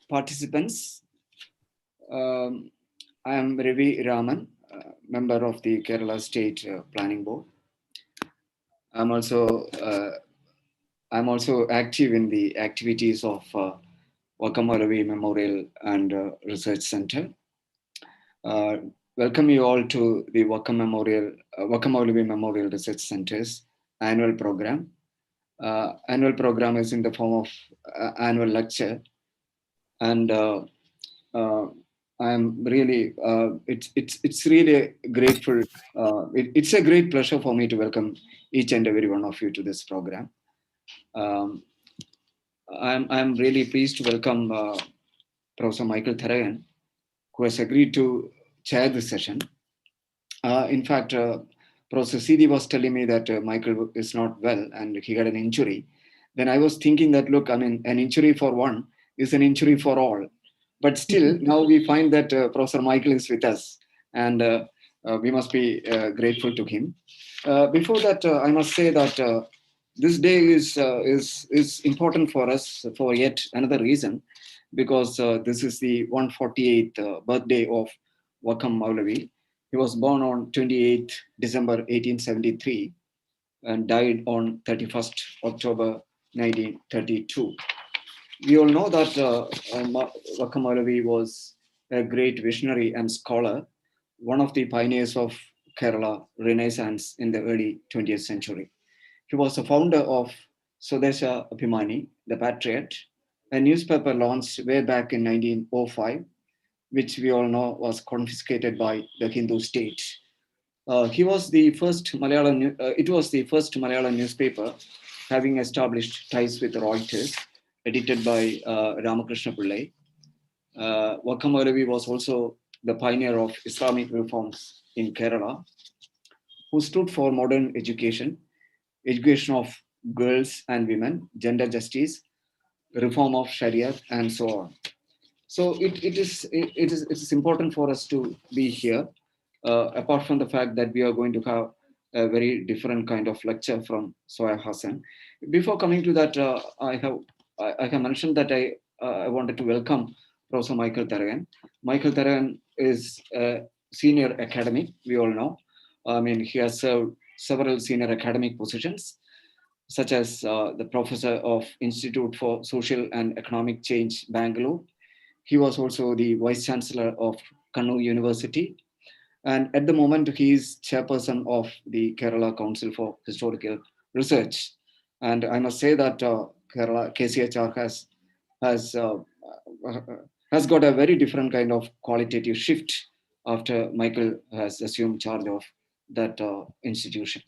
participants. I am Ravi Raman, member of the Kerala State Planning Board. I'm also active in the activities of Vakamalavi Memorial and Research Center. Welcome you all to the Vakamalavi Memorial Research Center's annual program. Annual program is in the form of annual lecture, and I'm really it's really grateful. It's a great pleasure for me to welcome each and every one of you to this program. Um, I'm really pleased to welcome Professor Michael Tharagan, who has agreed to chair this session. In fact, Professor Sidi was telling me that Michael is not well and he had an injury. Then I was thinking that, look, I mean, an injury for one is an injury for all. But still, now we find that Professor Michael is with us, and we must be grateful to him. Before that, I must say that this day is important for us for yet another reason, because this is the 148th birthday of Wakam Maulavi. He was born on 28th December 1873 and died on 31st October 1932. We all know that Wakam Maulavi was a great visionary and scholar, one of the pioneers of Kerala Renaissance in the early 20th century. He was the founder of Swadesha Abhimani, The Patriot, a newspaper launched way back in 1905, which we all know was confiscated by the Hindu state. It was the first Malayalam newspaper having established ties with Reuters, edited by Ramakrishna Pillai. Wakam Maulavi was also the pioneer of Islamic reforms in Kerala, who stood for modern education of girls and women, gender justice, reform of Sharia, and so on. So it is important for us to be here, apart from the fact that we are going to have a very different kind of lecture from Soya Hassan. Before coming to that, I have mentioned that I wanted to welcome Professor Michael Tharagan. Michael Tharagan is a senior academic, we all know. I mean, he has served several senior academic positions, such as the professor of Institute for Social and Economic Change, Bangalore. He was also the vice chancellor of Kannur University. And at the moment, he is chairperson of the Kerala Council for Historical Research. And I must say that Kerala KCHR has got a very different kind of qualitative shift after Michael has assumed charge of that institution.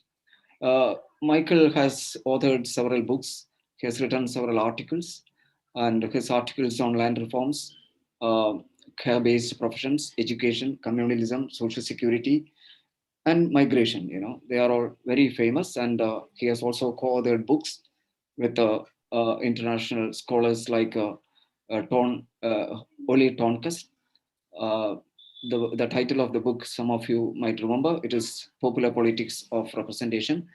Michael has authored several books. He has written several articles, and his articles on land reforms, care-based professions, education, communalism, social security, and migration. They are all very famous, and he has also co-authored books with international scholars like Oli Tonkas. The title of the book, some of you might remember, it is Popular Politics of Representation,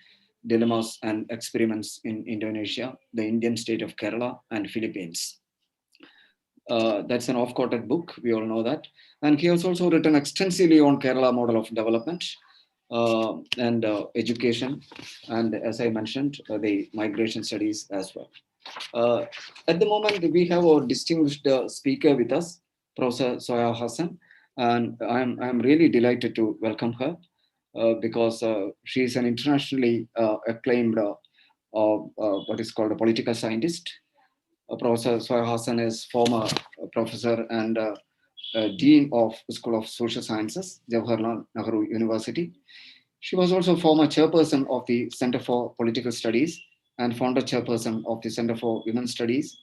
Dilemmas and Experiments in Indonesia, the Indian state of Kerala, and Philippines. That's an off-quoted book, we all know that. And he has also written extensively on Kerala model of development and education, and as I mentioned, the migration studies as well. At the moment, we have a distinguished speaker with us, Professor Soya Hassan, and I'm really delighted to welcome her because she is an internationally acclaimed what is called a political scientist. Professor Soya Hassan is former professor and dean of the School of Social Sciences, Jawaharlal Nehru University. She was also former chairperson of the Center for Political Studies and founder chairperson of the Center for Women's Studies,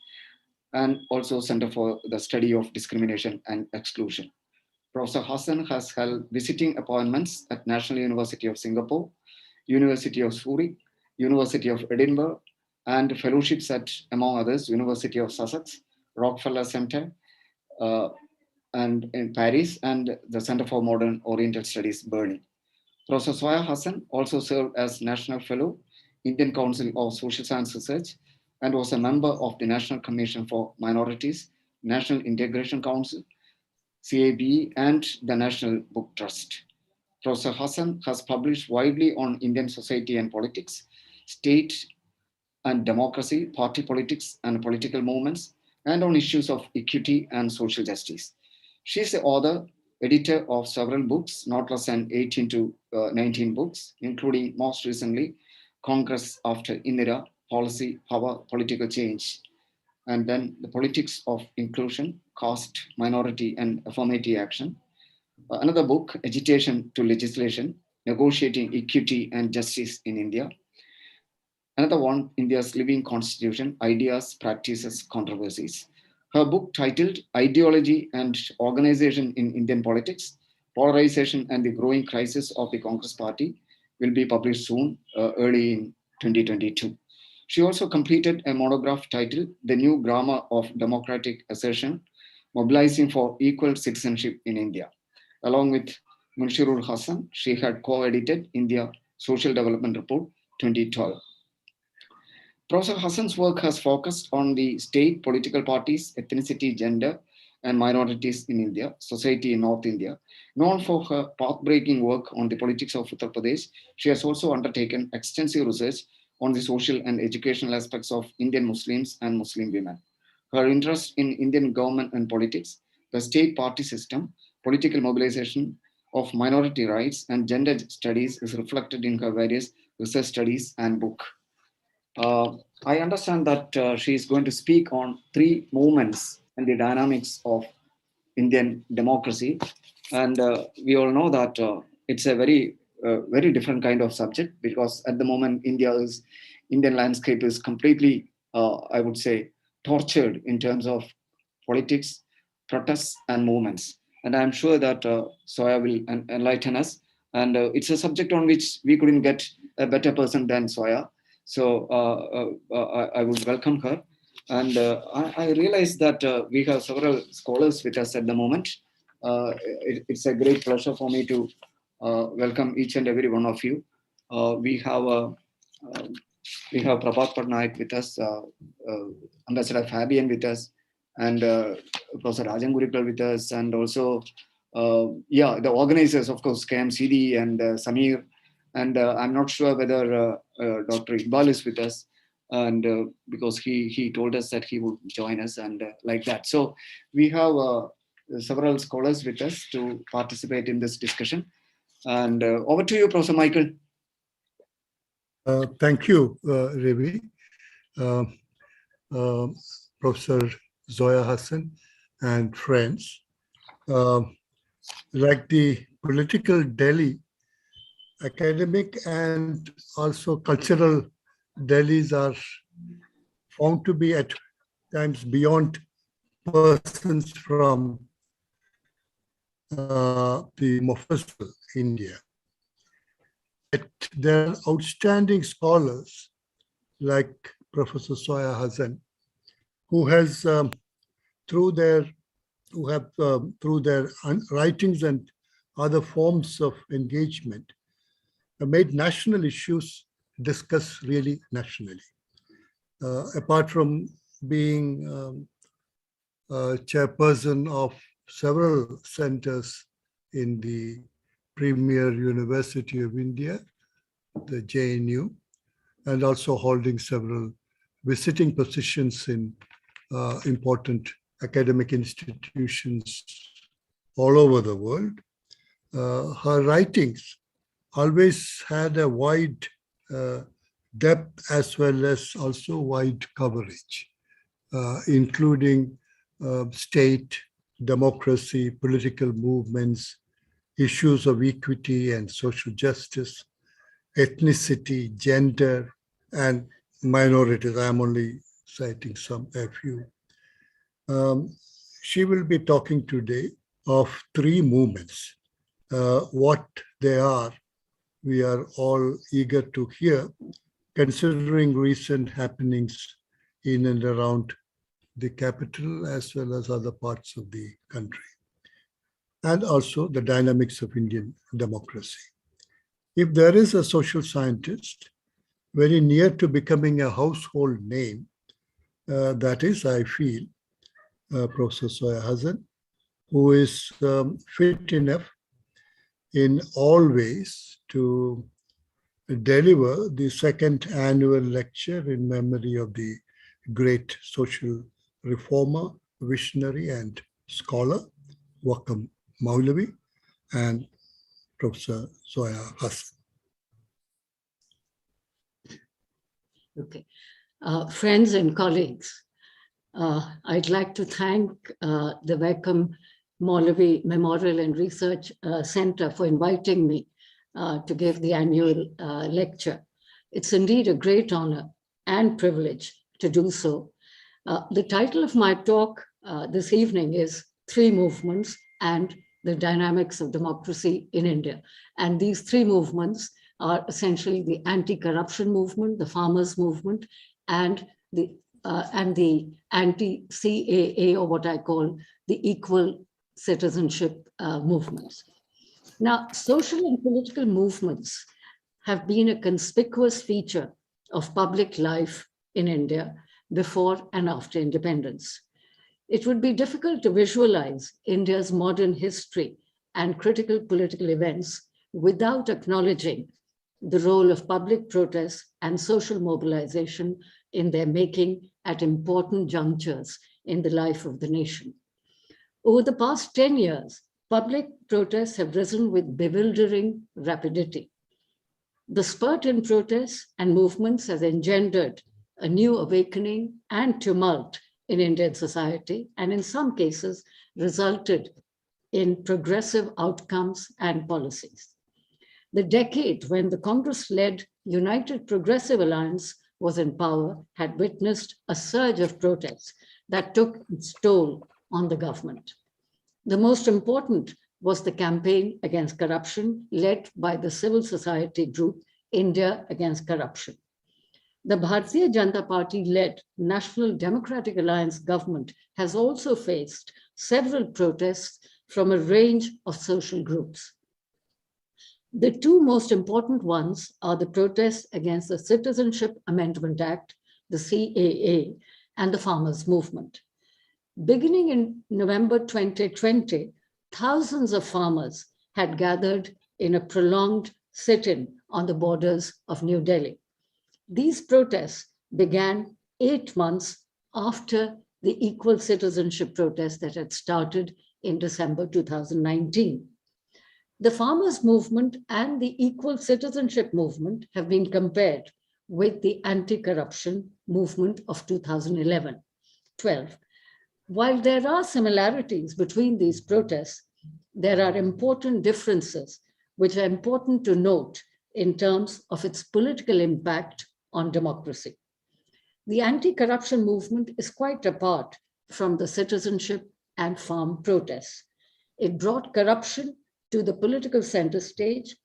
and also Center for the Study of Discrimination and Exclusion. Professor Hassan has held visiting appointments at National University of Singapore, University of Zurich, University of Edinburgh, and fellowships at, among others, University of Sussex, Rockefeller Center, and in Paris, and the Center for Modern Oriental Studies, Berlin. Professor Soya Hassan also served as National Fellow, Indian Council of Social Science Research, and was a member of the National Commission for Minorities National Integration Council, CAB, and the National Book Trust. Professor Hassan has published widely on Indian society and politics, state and democracy, party politics and political movements, and on issues of equity and social justice. She is the author, editor of several books, not less than 18 to 19 books, including most recently Congress After Indira, Policy, Power, Political Change, and then The Politics of Inclusion, Caste, Minority, and Affirmative Action. Another book, Agitation to Legislation, Negotiating Equity and Justice in India. Another one, India's Living Constitution, Ideas, Practices, Controversies. Her book titled Ideology and Organization in Indian Politics, Polarization and the Growing Crisis of the Congress Party will be published soon, early in 2022. She also completed a monograph titled The New Grammar of Democratic Assertion, Mobilizing for Equal Citizenship in India. Along with Munshirul Hassan, she had co-edited India Social Development Report 2012. Professor Hassan's work has focused on the state, political parties, ethnicity, gender, and minorities in India, society in North India. Known for her path-breaking work on the politics of Uttar Pradesh, she has also undertaken extensive research on the social and educational aspects of Indian Muslims and Muslim women. Her interest in Indian government and politics, the state party system, political mobilization of minority rights, and gender studies is reflected in her various research studies and book. I understand that she is going to speak on three movements and the dynamics of Indian democracy. And we all know that it's a very different kind of subject, because at the moment, Indian landscape is completely, I would say, tortured in terms of politics, protests, and movements. And I'm sure that Soya will enlighten us. And it's a subject on which we couldn't get a better person than Soya. So I would welcome her. And I realize that we have several scholars with us at the moment. It's a great pleasure for me to welcome each and every one of you. We have Prabhat Patnaik with us, Ambassador Fabian with us, and Professor Rajan Gurikal with us, and also, the organizers, of course, KMCD and Samir. And I'm not sure whether Dr. Iqbal is with us, and because he told us that he would join us, and like that. So we have several scholars with us to participate in this discussion. And over to you, Professor Michael. Thank you, Ravi. Professor Zoya Hassan and friends. Like the political Delhi, academic and also cultural Delhis are found to be at times beyond persons from the Mofussil, India. Yet there are outstanding scholars like Professor Zoya Hassan, who has through their writings and other forms of engagement made national issues discussed really nationally. Apart from being chairperson of several centers in the premier University of India, the JNU, and also holding several visiting positions in important academic institutions all over the world. Her writings always had a wide depth as well as also wide coverage, including state, democracy, political movements, issues of equity and social justice, ethnicity, gender, and minorities. I'm only citing a few. She will be talking today of three movements. What they are, we are all eager to hear, considering recent happenings in and around the capital as well as other parts of the country, and also the dynamics of Indian democracy. If there is a social scientist very near to becoming a household name, that is, I feel, Professor Zoya Hassan, who is fit enough in all ways to deliver the second annual lecture in memory of the great social reformer, visionary, and scholar, Wakam Maulavi, and Professor Zoya Hassan. Okay. Friends and colleagues, I'd like to thank the Wakam Maulavi Memorial and Research Center for inviting me to give the annual lecture. It's indeed a great honor and privilege to do so. The title of my talk this evening is Three Movements and the Dynamics of Democracy in India. And these three movements are essentially the anti-corruption movement, the farmers' movement, and the anti-CAA, or what I call the equal citizenship movements. Now, social and political movements have been a conspicuous feature of public life in India before and after independence. It would be difficult to visualize India's modern history and critical political events without acknowledging the role of public protest and social mobilization in their making at important junctures in the life of the nation. Over the past 10 years, public protests have risen with bewildering rapidity. The spurt in protests and movements has engendered a new awakening and tumult in Indian society, and in some cases resulted in progressive outcomes and policies. The decade when the Congress-led United Progressive Alliance was in power had witnessed a surge of protests that took its toll on the government. The most important was the campaign against corruption led by the civil society group India Against Corruption. The Bharatiya Janata Party-led National Democratic Alliance government has also faced several protests from a range of social groups. The two most important ones are the protests against the Citizenship Amendment Act, the CAA, and the farmers' movement. Beginning in November 2020, thousands of farmers had gathered in a prolonged sit-in on the borders of New Delhi. These protests began 8 months after the equal citizenship protest that had started in December 2019. The farmers' movement and the equal citizenship movement have been compared with the anti-corruption movement of 2011-12. While there are similarities between these protests, there are important differences which are important to note in terms of its political impact on democracy. The anti-corruption movement is quite apart from the citizenship and farm protests. It brought corruption to the political center stage,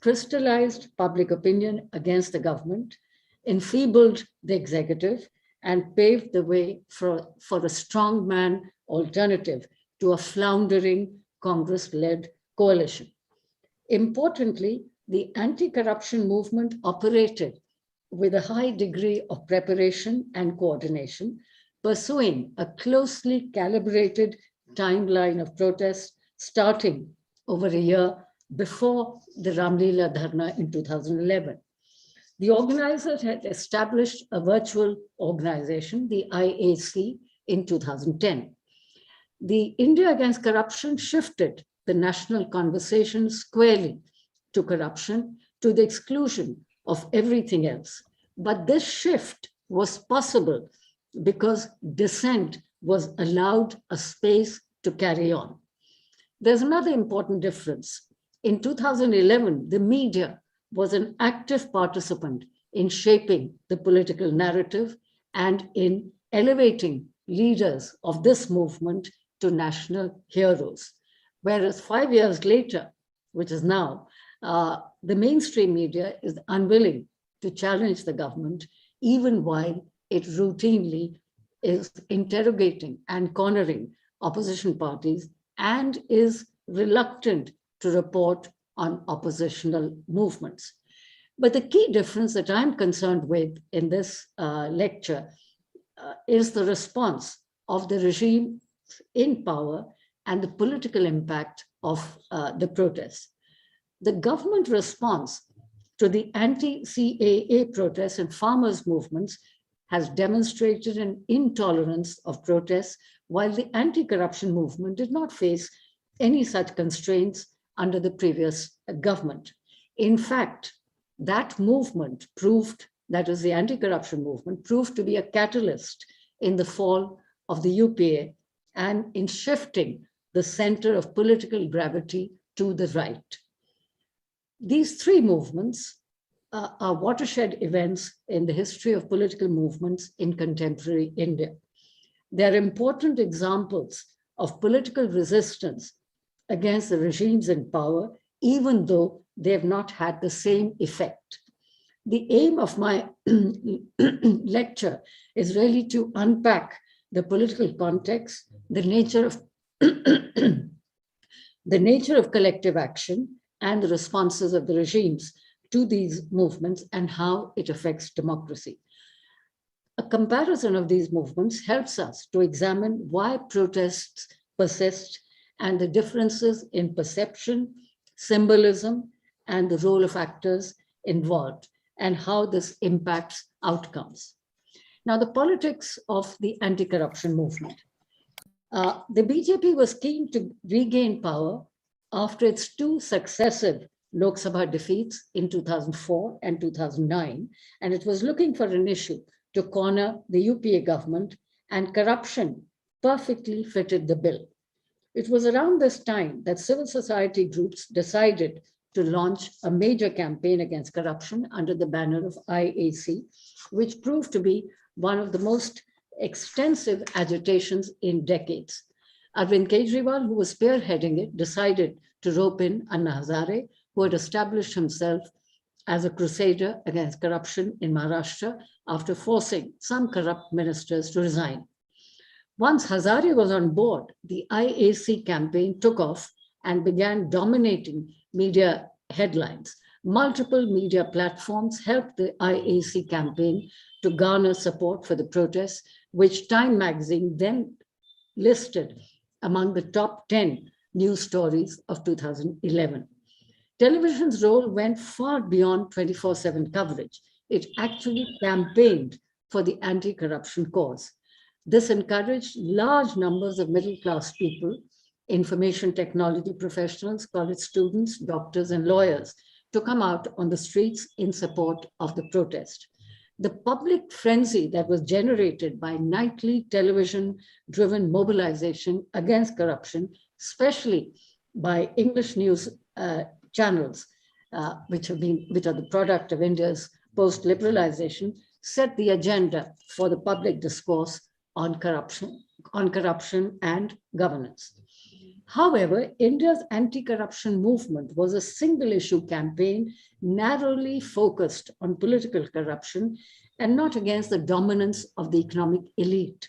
crystallized public opinion against the government, enfeebled the executive, and paved the way for a strongman alternative to a floundering Congress-led coalition. Importantly, the anti-corruption movement operated with a high degree of preparation and coordination, pursuing a closely calibrated timeline of protests starting over a year before the Ramlila Dharna in 2011. The organizers had established a virtual organization, the IAC, in 2010. The India Against Corruption shifted the national conversation squarely to corruption to the exclusion of everything else. But this shift was possible because dissent was allowed a space to carry on. There's another important difference. In 2011, the media was an active participant in shaping the political narrative and in elevating leaders of this movement to national heroes. Whereas 5 years later, which is now, the mainstream media is unwilling to challenge the government, even while it routinely is interrogating and cornering opposition parties and is reluctant to report on oppositional movements. But the key difference that I'm concerned with in this lecture is the response of the regime in power and the political impact of the protests. The government response to the anti-CAA protests and farmers' movements has demonstrated an intolerance of protests, while the anti-corruption movement did not face any such constraints under the previous government. In fact, that movement proved, that is the anti-corruption movement, proved to be a catalyst in the fall of the UPA and in shifting the center of political gravity to the right. These three movements are watershed events in the history of political movements in contemporary India. They are important examples of political resistance against the regimes in power, even though they have not had the same effect. The aim of my lecture is really to unpack the political context, the nature of the nature of collective action, and the responses of the regimes to these movements and how it affects democracy. A comparison of these movements helps us to examine why protests persist and the differences in perception, symbolism, and the role of actors involved, and how this impacts outcomes. Now, the politics of the anti-corruption movement. The BJP was keen to regain power after its two successive Lok Sabha defeats in 2004 and 2009, and it was looking for an issue to corner the UPA government, and corruption perfectly fitted the bill. It was around this time that civil society groups decided to launch a major campaign against corruption under the banner of IAC, which proved to be one of the most extensive agitations in decades. Arvind Kejriwal, who was spearheading it, decided to rope in Anna Hazare, who had established himself as a crusader against corruption in Maharashtra after forcing some corrupt ministers to resign. Once Hazare was on board, the IAC campaign took off and began dominating media headlines. Multiple media platforms helped the IAC campaign to garner support for the protests, which Time magazine then listed among the top 10 news stories of 2011. Television's role went far beyond 24/7 coverage. It actually campaigned for the anti-corruption cause. This encouraged large numbers of middle-class people, information technology professionals, college students, doctors, and lawyers to come out on the streets in support of the protest. The public frenzy that was generated by nightly television-driven mobilization against corruption, especially by English news channels, which are the product of India's post-liberalization, set the agenda for the public discourse on corruption and governance. However, India's anti-corruption movement was a single-issue campaign narrowly focused on political corruption and not against the dominance of the economic elite.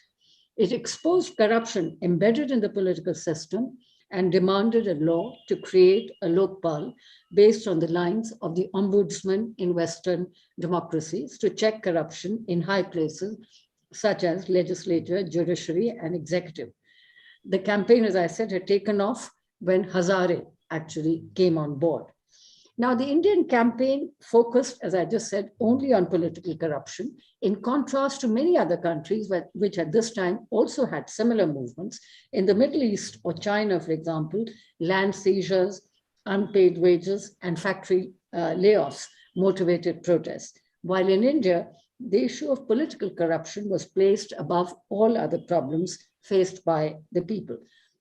It exposed corruption embedded in the political system and demanded a law to create a Lokpal based on the lines of the ombudsman in Western democracies to check corruption in high places such as legislature, judiciary, and executive. The campaign, as I said, had taken off when Hazare actually came on board. Now, the Indian campaign focused, as I just said, only on political corruption, in contrast to many other countries which at this time also had similar movements. In the Middle East or China, for example, land seizures, unpaid wages, and factory layoffs motivated protests. While in India, the issue of political corruption was placed above all other problems faced by the people.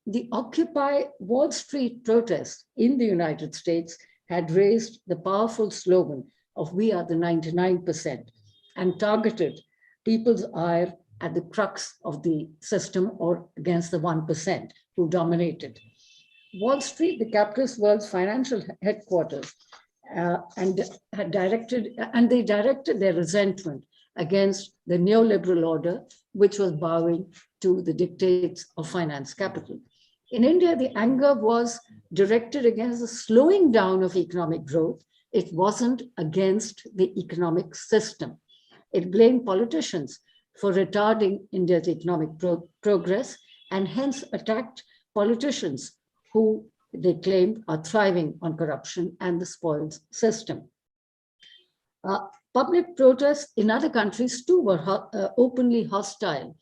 The Occupy Wall Street protests in the United States had raised the powerful slogan of "We are the 99% and targeted people's ire at the crux of the system or against the 1% who dominated. Wall Street, the capitalist world's financial headquarters, they directed their resentment against the neoliberal order, which was bowing to the dictates of finance capital. In India, the anger was directed against the slowing down of economic growth. It wasn't against the economic system. It blamed politicians for retarding India's economic progress and hence attacked politicians who they claimed are thriving on corruption and the spoils system. Public protests in other countries too were openly hostile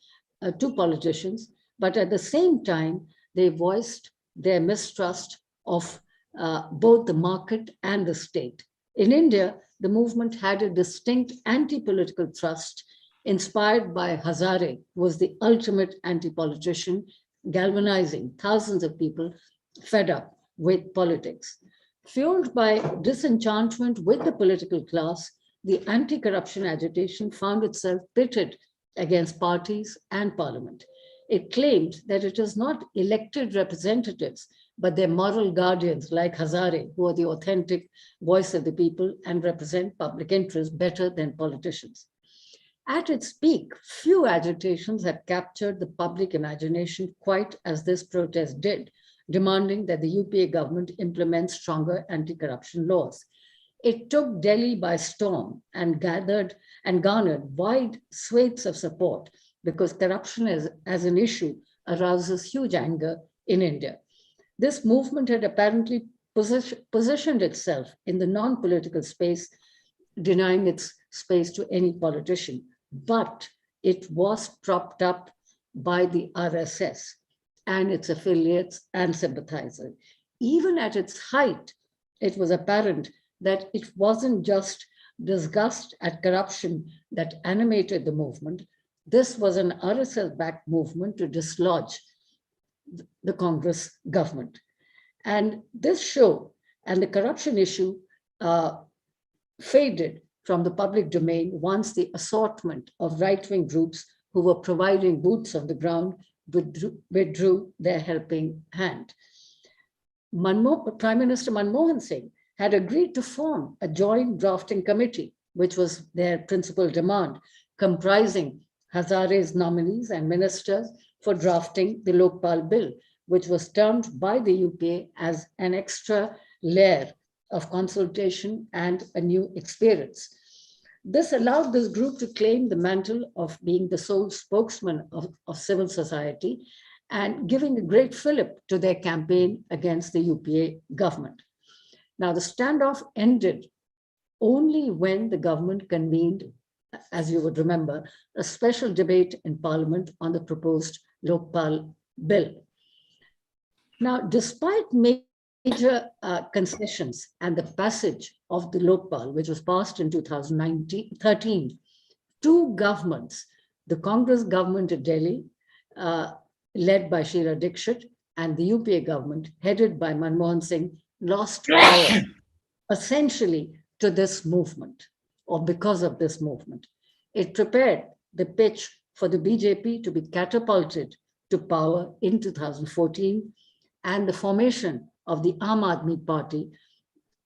to politicians, but at the same time, they voiced their mistrust of both the market and the state. In India, the movement had a distinct anti-political thrust inspired by Hazare, who was the ultimate anti-politician, galvanizing thousands of people fed up with politics. Fueled by disenchantment with the political class, the anti-corruption agitation found itself pitted against parties and parliament. It claimed that it is not elected representatives, but their moral guardians like Hazare, who are the authentic voice of the people and represent public interest better than politicians. At its peak, few agitations had captured the public imagination quite as this protest did, demanding that the UPA government implement stronger anti-corruption laws. It took Delhi by storm and garnered wide swathes of support because corruption as an issue arouses huge anger in India. This movement had apparently positioned itself in the non-political space, denying its space to any politician, but it was propped up by the RSS and its affiliates and sympathizers. Even at its height, it was apparent that it wasn't just disgust at corruption that animated the movement. This was an RSS-backed movement to dislodge the Congress government. And this show and the corruption issue faded from the public domain once the assortment of right-wing groups who were providing boots on the ground withdrew their helping hand. Prime Minister Manmohan Singh had agreed to form a joint drafting committee, which was their principal demand, comprising Hazare's nominees and ministers for drafting the Lokpal bill, which was termed by the UPA as an extra layer of consultation and a new experience. This allowed this group to claim the mantle of being the sole spokesman of civil society and giving a great fillip to their campaign against the UPA government. Now, the standoff ended only when the government convened, as you would remember, a special debate in Parliament on the proposed Lokpal bill. Now, despite major concessions and the passage of the Lokpal, which was passed in 2013, two governments, the Congress government of Delhi, led by Sheila Dikshit, and the UPA government, headed by Manmohan Singh, lost power essentially to this movement, or because of this movement. It prepared the pitch for the BJP to be catapulted to power in 2014, and the formation of the Aam Aadmi Party,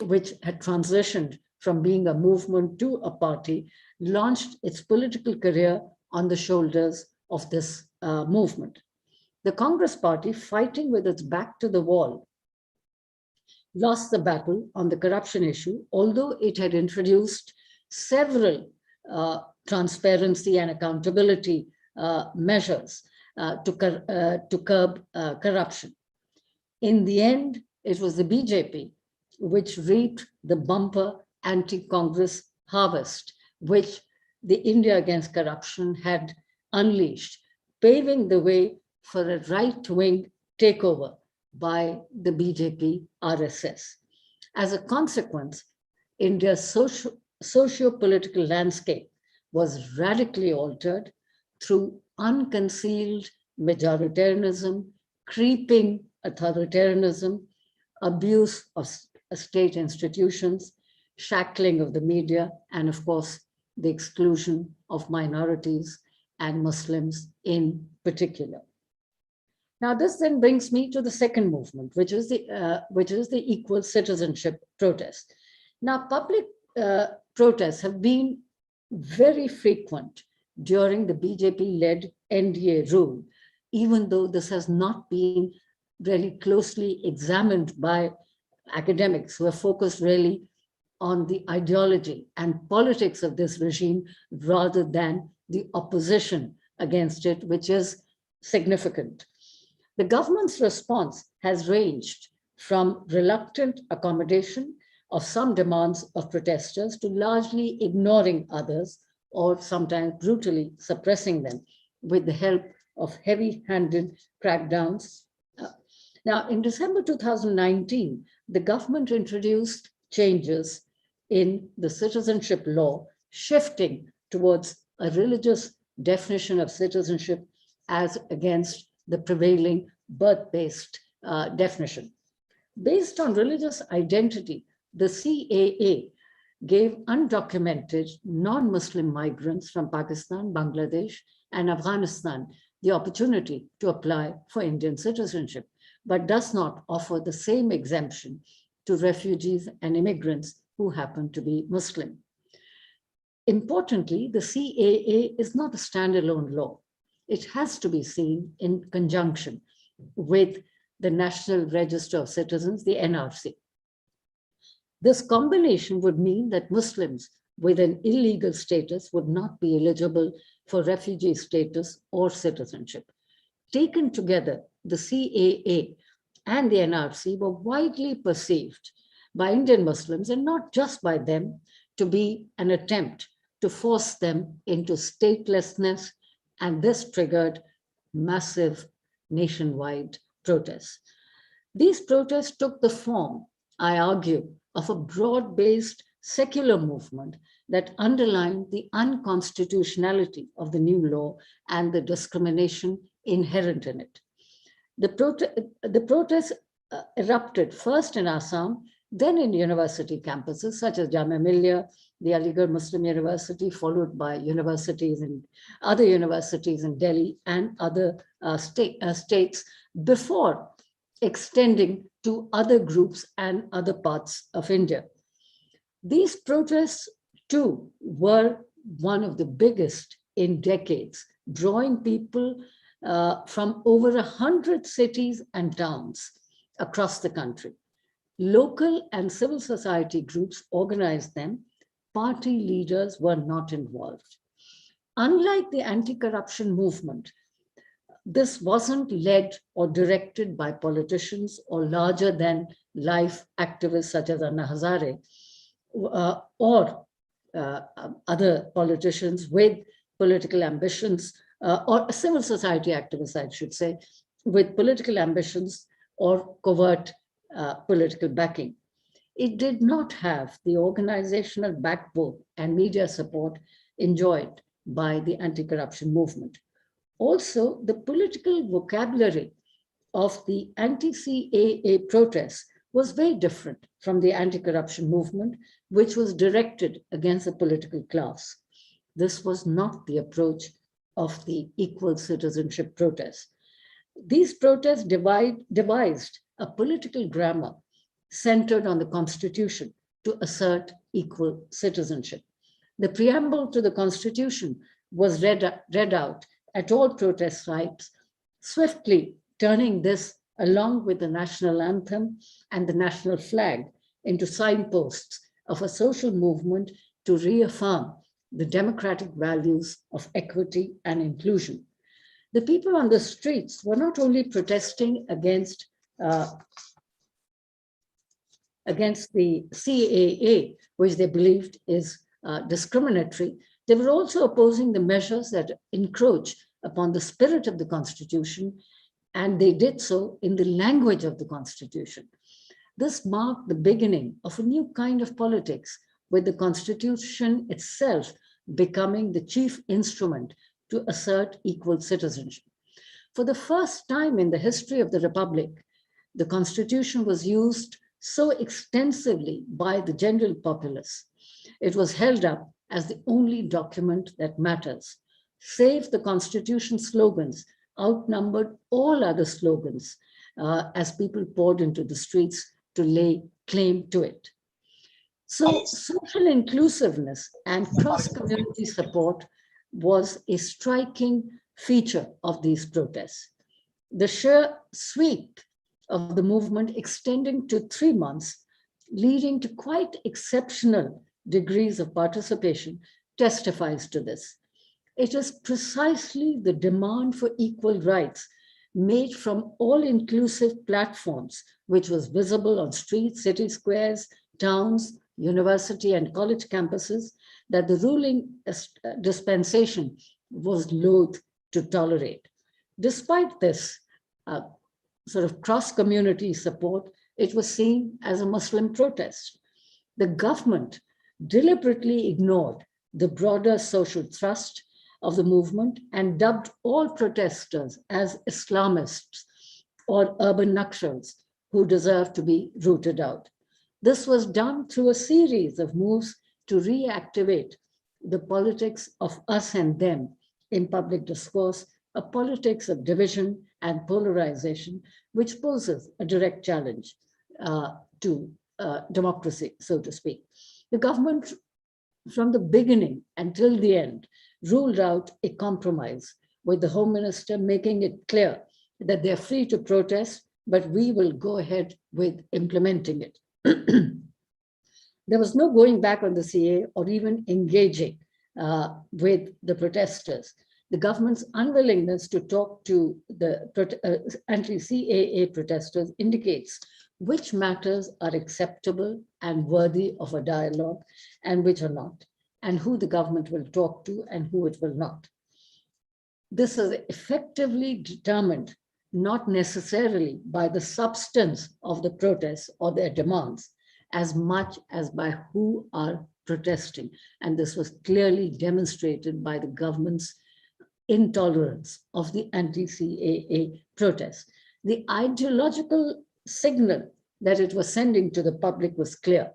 which had transitioned from being a movement to a party, launched its political career on the shoulders of this movement. The Congress Party, fighting with its back to the wall, lost the battle on the corruption issue, although it had introduced several transparency and accountability measures to curb corruption. In the end, it was the BJP which reaped the bumper anti-Congress harvest, which the India Against Corruption had unleashed, paving the way for a right-wing takeover by the BJP RSS. As a consequence, India's socio-political landscape was radically altered through unconcealed majoritarianism, creeping authoritarianism, abuse of state institutions, shackling of the media, and of course, the exclusion of minorities and Muslims in particular. Now, this then brings me to the second movement, which is the equal citizenship protest. Now, public protests have been very frequent during the BJP-led NDA rule, even though this has not been really closely examined by academics who are focused really on the ideology and politics of this regime rather than the opposition against it, which is significant. The government's response has ranged from reluctant accommodation of some demands of protesters to largely ignoring others or sometimes brutally suppressing them with the help of heavy-handed crackdowns. Now, in December 2019, the government introduced changes in the citizenship law, shifting towards a religious definition of citizenship as against the prevailing birth-based definition. Based on religious identity, the CAA gave undocumented non-Muslim migrants from Pakistan, Bangladesh, and Afghanistan the opportunity to apply for Indian citizenship, but does not offer the same exemption to refugees and immigrants who happen to be Muslim. Importantly, the CAA is not a standalone law. It has to be seen in conjunction with the National Register of Citizens, the NRC. This combination would mean that Muslims with an illegal status would not be eligible for refugee status or citizenship. Taken together, the CAA and the NRC were widely perceived by Indian Muslims, and not just by them, to be an attempt to force them into statelessness, and this triggered massive nationwide protests. These protests took the form, I argue, of a broad-based secular movement that underlined the unconstitutionality of the new law and the discrimination inherent in it. The protests erupted first in Assam, then in university campuses such as Jamia Millia, the Aligarh Muslim University, followed by universities and other universities in Delhi and other states, before extending to other groups and other parts of India. These protests, too, were one of the biggest in decades, drawing people from over 100 cities and towns across the country. Local and civil society groups organized them. Party leaders were not involved. Unlike the anti-corruption movement, this wasn't led or directed by politicians or larger than life activists such as Anna Hazare or other politicians with political ambitions, or civil society activists, I should say, with political ambitions or covert political backing. It did not have the organizational backbone and media support enjoyed by the anti-corruption movement. Also, the political vocabulary of the anti-CAA protests was very different from the anti-corruption movement, which was directed against the political class. This was not the approach of the equal citizenship protests. These protests devised a political grammar centered on the Constitution to assert equal citizenship. The preamble to the Constitution was read out at all protest sites, swiftly turning this, along with the national anthem and the national flag, into signposts of a social movement to reaffirm the democratic values of equity and inclusion. The people on the streets were not only protesting against the CAA, which they believed is discriminatory, they were also opposing the measures that encroach upon the spirit of the Constitution, and they did so in the language of the Constitution. This marked the beginning of a new kind of politics, with the Constitution itself becoming the chief instrument to assert equal citizenship. For the first time in the history of the Republic, the Constitution was used so extensively by the general populace. It was held up as the only document that matters. Save the Constitution slogans outnumbered all other slogans as people poured into the streets to lay claim to it. So social inclusiveness and cross-community support was a striking feature of these protests. The sheer sweep of the movement extending to 3 months, leading to quite exceptional degrees of participation, testifies to this. It is precisely the demand for equal rights made from all-inclusive platforms, which was visible on streets, city squares, towns, university and college campuses, that the ruling dispensation was loath to tolerate. Despite this sort of cross-community support, it was seen as a Muslim protest. The government deliberately ignored the broader social thrust of the movement and dubbed all protesters as Islamists or urban Nakshals who deserve to be rooted out. This was done through a series of moves to reactivate the politics of us and them in public discourse, a politics of division and polarization, which poses a direct challenge to democracy, so to speak. The government, from the beginning until the end, ruled out a compromise, with the Home Minister making it clear that they're free to protest, but we will go ahead with implementing it. There was no going back on the CA or even engaging with the protesters. The government's unwillingness to talk to the anti-CAA protesters indicates which matters are acceptable and worthy of a dialogue and which are not, and who the government will talk to and who it will not. This is effectively determined not necessarily by the substance of the protests or their demands, as much as by who are protesting. And this was clearly demonstrated by the government's intolerance of the anti-CAA protests. The ideological signal that it was sending to the public was clear.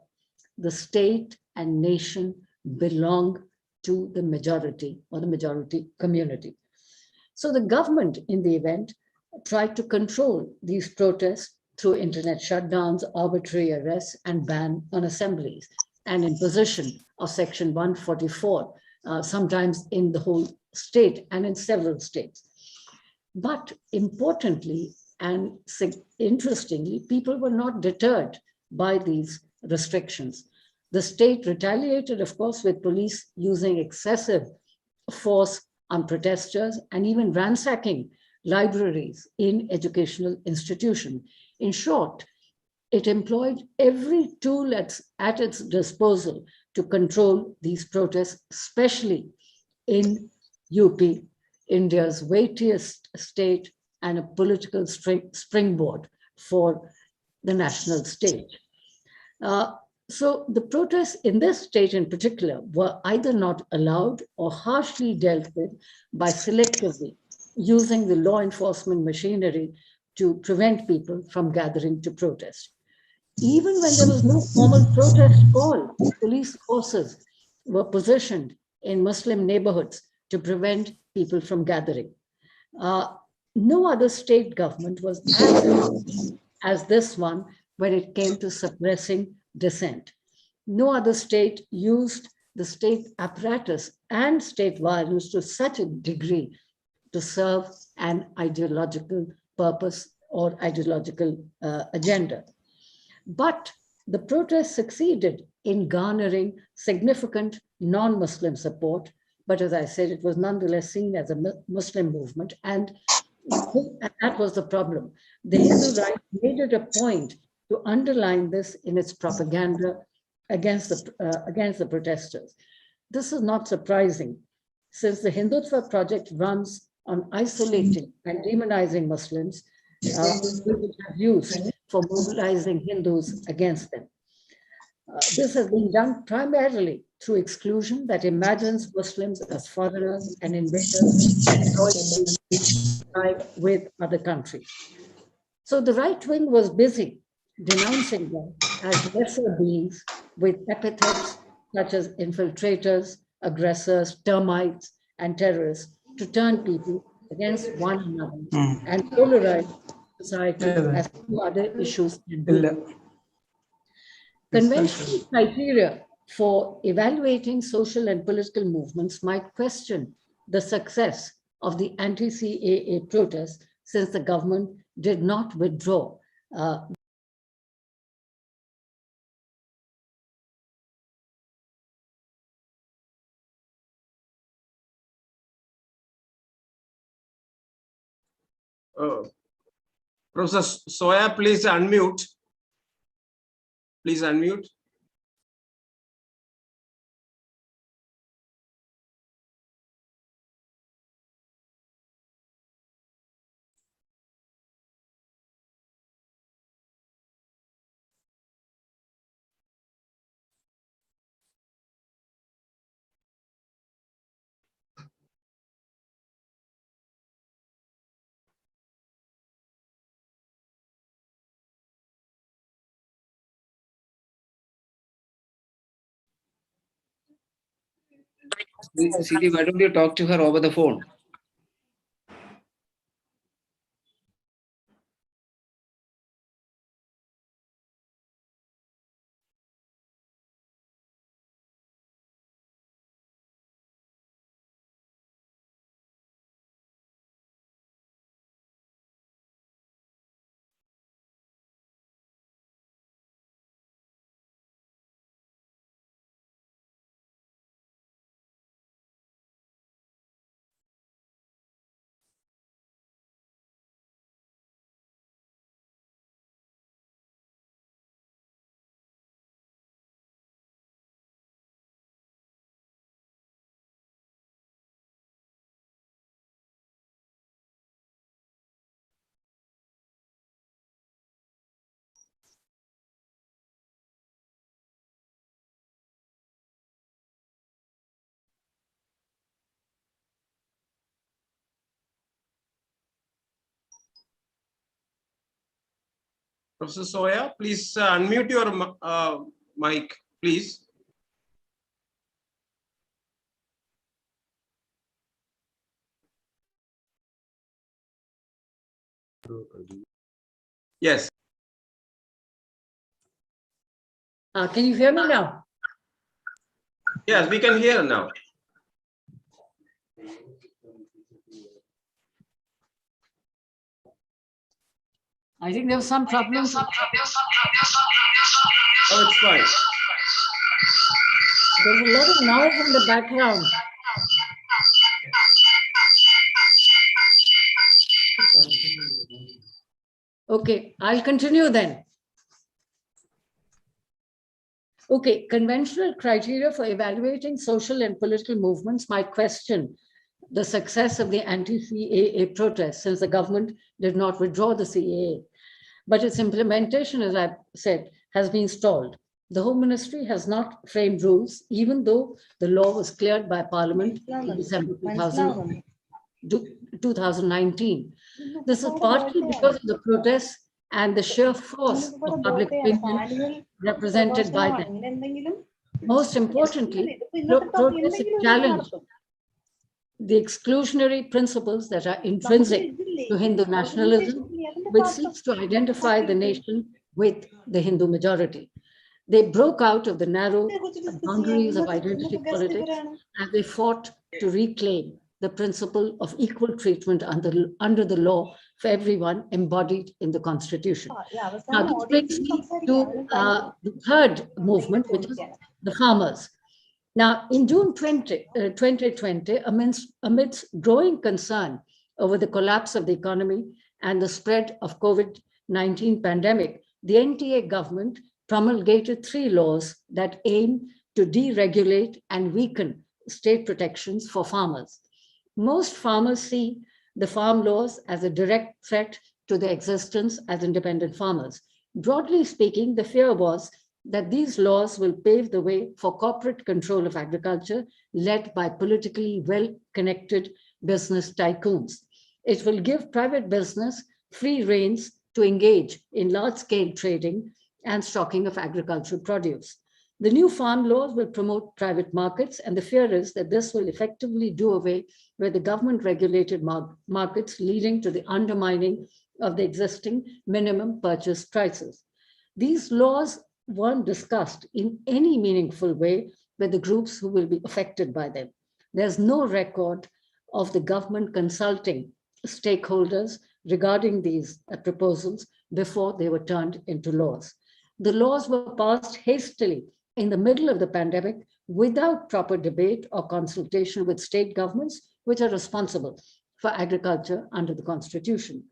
The state and nation belong to the majority or the majority community. So the government in the event tried to control these protests through internet shutdowns, arbitrary arrests, and ban on assemblies, and imposition of Section 144, sometimes in the whole state and in several states. But importantly and interestingly, people were not deterred by these restrictions. The state retaliated, of course, with police using excessive force on protesters and even ransacking libraries in educational institutions. In short, it employed every tool at its disposal to control these protests, especially in UP, India's weightiest state and a political springboard for the national stage. So the protests in this state in particular were either not allowed or harshly dealt with by selectively using the law enforcement machinery to prevent people from gathering to protest. Even when there was no formal protest call, police forces were positioned in Muslim neighborhoods to prevent people from gathering. No other state government was as effective as this one when it came to suppressing dissent. No other state used the state apparatus and state violence to such a degree to serve an ideological purpose or ideological agenda. But the protest succeeded in garnering significant non-Muslim support. But as I said, it was nonetheless seen as a Muslim movement. And that was the problem. The Hindu right made it a point to underline this in its propaganda against the protesters. This is not surprising, since the Hindutva project runs on isolating and demonizing Muslims, which it have used for mobilizing Hindus against them. This has been done primarily through exclusion that imagines Muslims as foreigners and invaders with other countries. So the right wing was busy denouncing them as lesser beings with epithets such as infiltrators, aggressors, termites, and terrorists to turn people against one another and polarize society as two other issues can do. Conventional criteria for evaluating social and political movements might question the success of the anti-CAA protests, since the government did not withdraw Professor Soya, please unmute. Please unmute. Siti, why don't you talk to her over the phone? Professor Soya, please unmute your mic, please. Yes. Can you hear me now? Yes, we can hear now. I think there was some problem. Oh, it's fine. There's a lot of noise in the background. Okay, I'll continue then. Okay, conventional criteria for evaluating social and political movements might question the success of the anti-CAA protests since the government did not withdraw the CAA. But its implementation, as I've said, has been stalled. The Home Ministry has not framed rules, even though the law was cleared by Parliament in December 2019. This is partly because of the protests and the sheer force of public opinion represented by them. Most importantly, protests challenge the exclusionary principles that are intrinsic to Hindu nationalism, which seeks to identify the nation with the Hindu majority. They broke out of the narrow boundaries of identity politics and they fought to reclaim the principle of equal treatment under the law for everyone embodied in the Constitution. Now, this brings me to the third movement, which is the farmers. Now, in June 2020, amidst growing concern over the collapse of the economy and the spread of COVID-19 pandemic, the NTA government promulgated 3 laws that aim to deregulate and weaken state protections for farmers. Most farmers see the farm laws as a direct threat to their existence as independent farmers. Broadly speaking, the fear was that these laws will pave the way for corporate control of agriculture led by politically well-connected business tycoons. It will give private business free reins to engage in large-scale trading and stocking of agricultural produce. The new farm laws will promote private markets, and the fear is that this will effectively do away with the government-regulated markets, leading to the undermining of the existing minimum purchase prices. These laws weren't discussed in any meaningful way with the groups who will be affected by them. There's no record of the government consulting stakeholders regarding these proposals before they were turned into laws. The laws were passed hastily in the middle of the pandemic without proper debate or consultation with state governments, which are responsible for agriculture under the Constitution.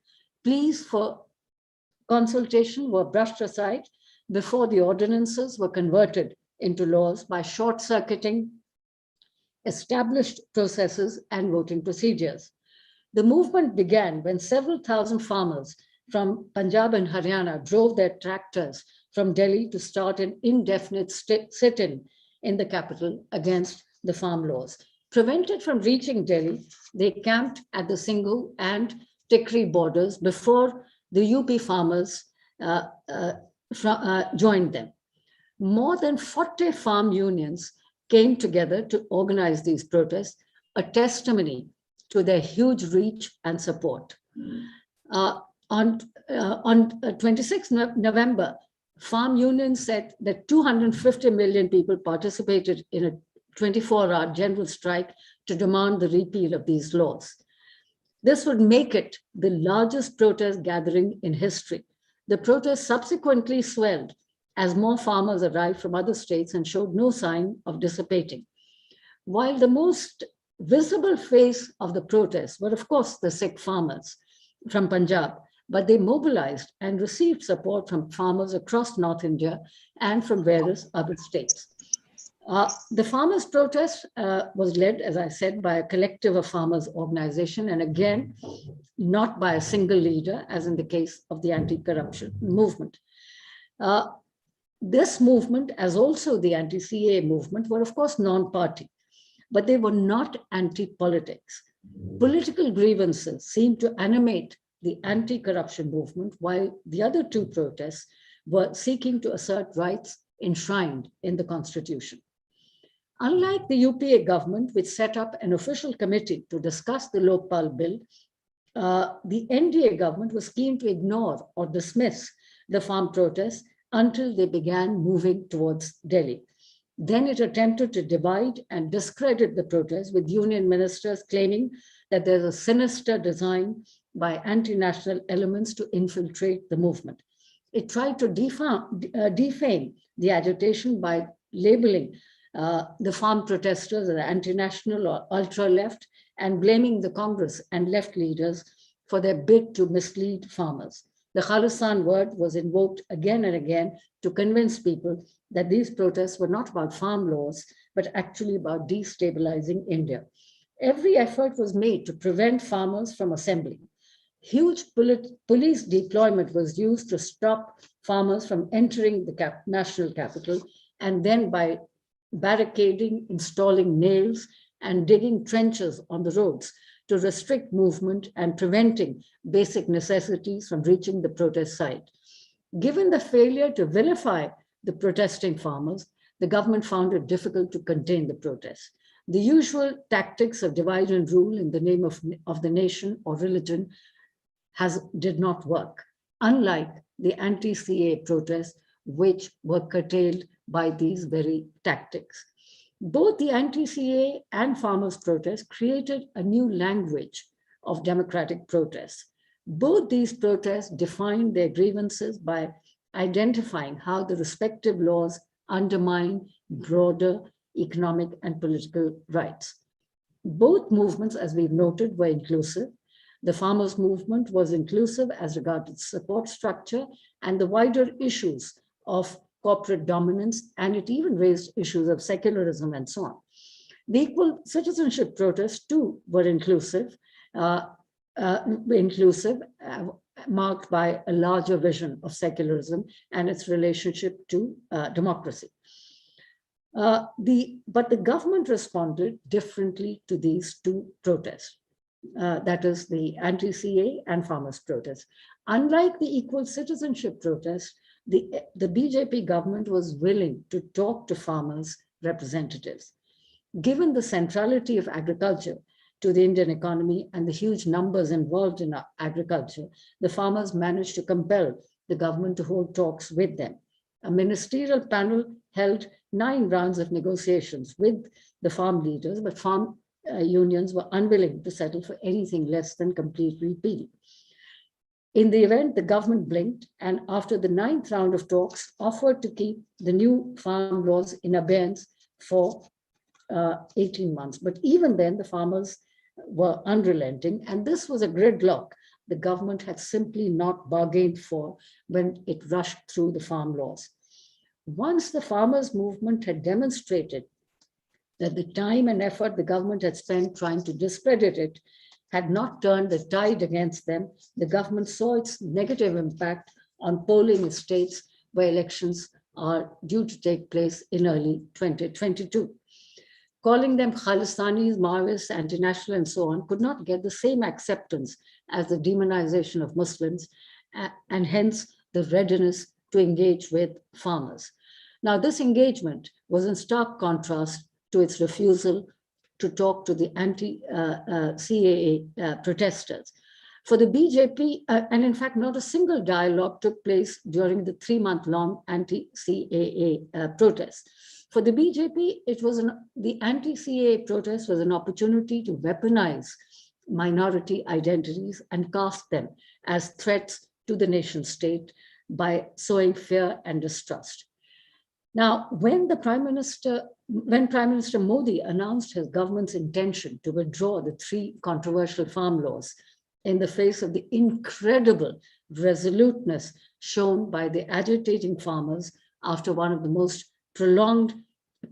Pleas for consultation were brushed aside before the ordinances were converted into laws by short-circuiting established processes and voting procedures. The movement began when several thousand farmers from Punjab and Haryana drove their tractors from Delhi to start an indefinite sit-in in the capital against the farm laws. Prevented from reaching Delhi, they camped at the Singhu and Tikri borders before the UP farmers joined them. More than 40 farm unions came together to organize these protests, a testimony to their huge reach and support. On 26 November, farm unions said that 250 million people participated in a 24-hour general strike to demand the repeal of these laws. This would make it the largest protest gathering in history. The protest subsequently swelled as more farmers arrived from other states and showed no sign of dissipating. While the most visible face of the protest were, of course, the Sikh farmers from Punjab, but they mobilized and received support from farmers across North India and from various other states. The farmers' protest was led, as I said, by a collective of farmers' organization, and again, not by a single leader, as in the case of the anti-corruption movement. This movement, as also the anti-CAA movement, were of course non-party, but they were not anti-politics. Political grievances seemed to animate the anti-corruption movement, while the other two protests were seeking to assert rights enshrined in the Constitution. Unlike the UPA government, which set up an official committee to discuss the Lokpal bill, the NDA government was keen to ignore or dismiss the farm protests until they began moving towards Delhi. Then it attempted to divide and discredit the protests, with union ministers claiming that there's a sinister design by anti-national elements to infiltrate the movement. It tried to defame the agitation by labeling the farm protesters as anti-national or ultra-left and blaming the Congress and left leaders for their bid to mislead farmers. The Khalistan word was invoked again and again to convince people that these protests were not about farm laws, but actually about destabilizing India. Every effort was made to prevent farmers from assembling. Huge police deployment was used to stop farmers from entering the national capital, and then by barricading, installing nails, and digging trenches on the roads to restrict movement and preventing basic necessities from reaching the protest site. Given the failure to vilify the protesting farmers, the government found it difficult to contain the protests. The usual tactics of divide and rule in the name of the nation or religion did not work, unlike the anti-CAA protests, which were curtailed by these very tactics. Both the anti-CAA and farmers' protests created a new language of democratic protests. Both these protests defined their grievances by identifying how the respective laws undermine broader economic and political rights. Both movements, as we've noted, were inclusive. The farmers' movement was inclusive as regarded support structure and the wider issues of corporate dominance, and it even raised issues of secularism and so on. The equal citizenship protests too were inclusive, marked by a larger vision of secularism and its relationship to democracy. But the government responded differently to these two protests. That is the anti-CAA and farmers' protests. Unlike the equal citizenship protests, the BJP government was willing to talk to farmers' representatives. Given the centrality of agriculture to the Indian economy and the huge numbers involved in agriculture, the farmers managed to compel the government to hold talks with them. A ministerial panel held 9 rounds of negotiations with the farm leaders, but farm unions were unwilling to settle for anything less than complete repeal. In the event, the government blinked, and after the 9th round of talks, offered to keep the new farm laws in abeyance for 18 months. But even then, the farmers were unrelenting, and this was a gridlock the government had simply not bargained for when it rushed through the farm laws. Once the farmers' movement had demonstrated that the time and effort the government had spent trying to discredit it had not turned the tide against them, the government saw its negative impact on polling in states where elections are due to take place in early 2022. Calling them Khalistanis, Maoists, anti-national, and so on could not get the same acceptance as the demonization of Muslims, and hence the readiness to engage with farmers. Now, this engagement was in stark contrast to its refusal to talk to the anti-CAA protesters. For the BJP, and in fact, not a single dialogue took place during the 3-month-long anti-CAA protest. For the BJP, the anti-CAA protest was an opportunity to weaponize minority identities and cast them as threats to the nation state by sowing fear and distrust. Now, when Prime Minister Modi announced his government's intention to withdraw the 3 controversial farm laws in the face of the incredible resoluteness shown by the agitating farmers after one of the most prolonged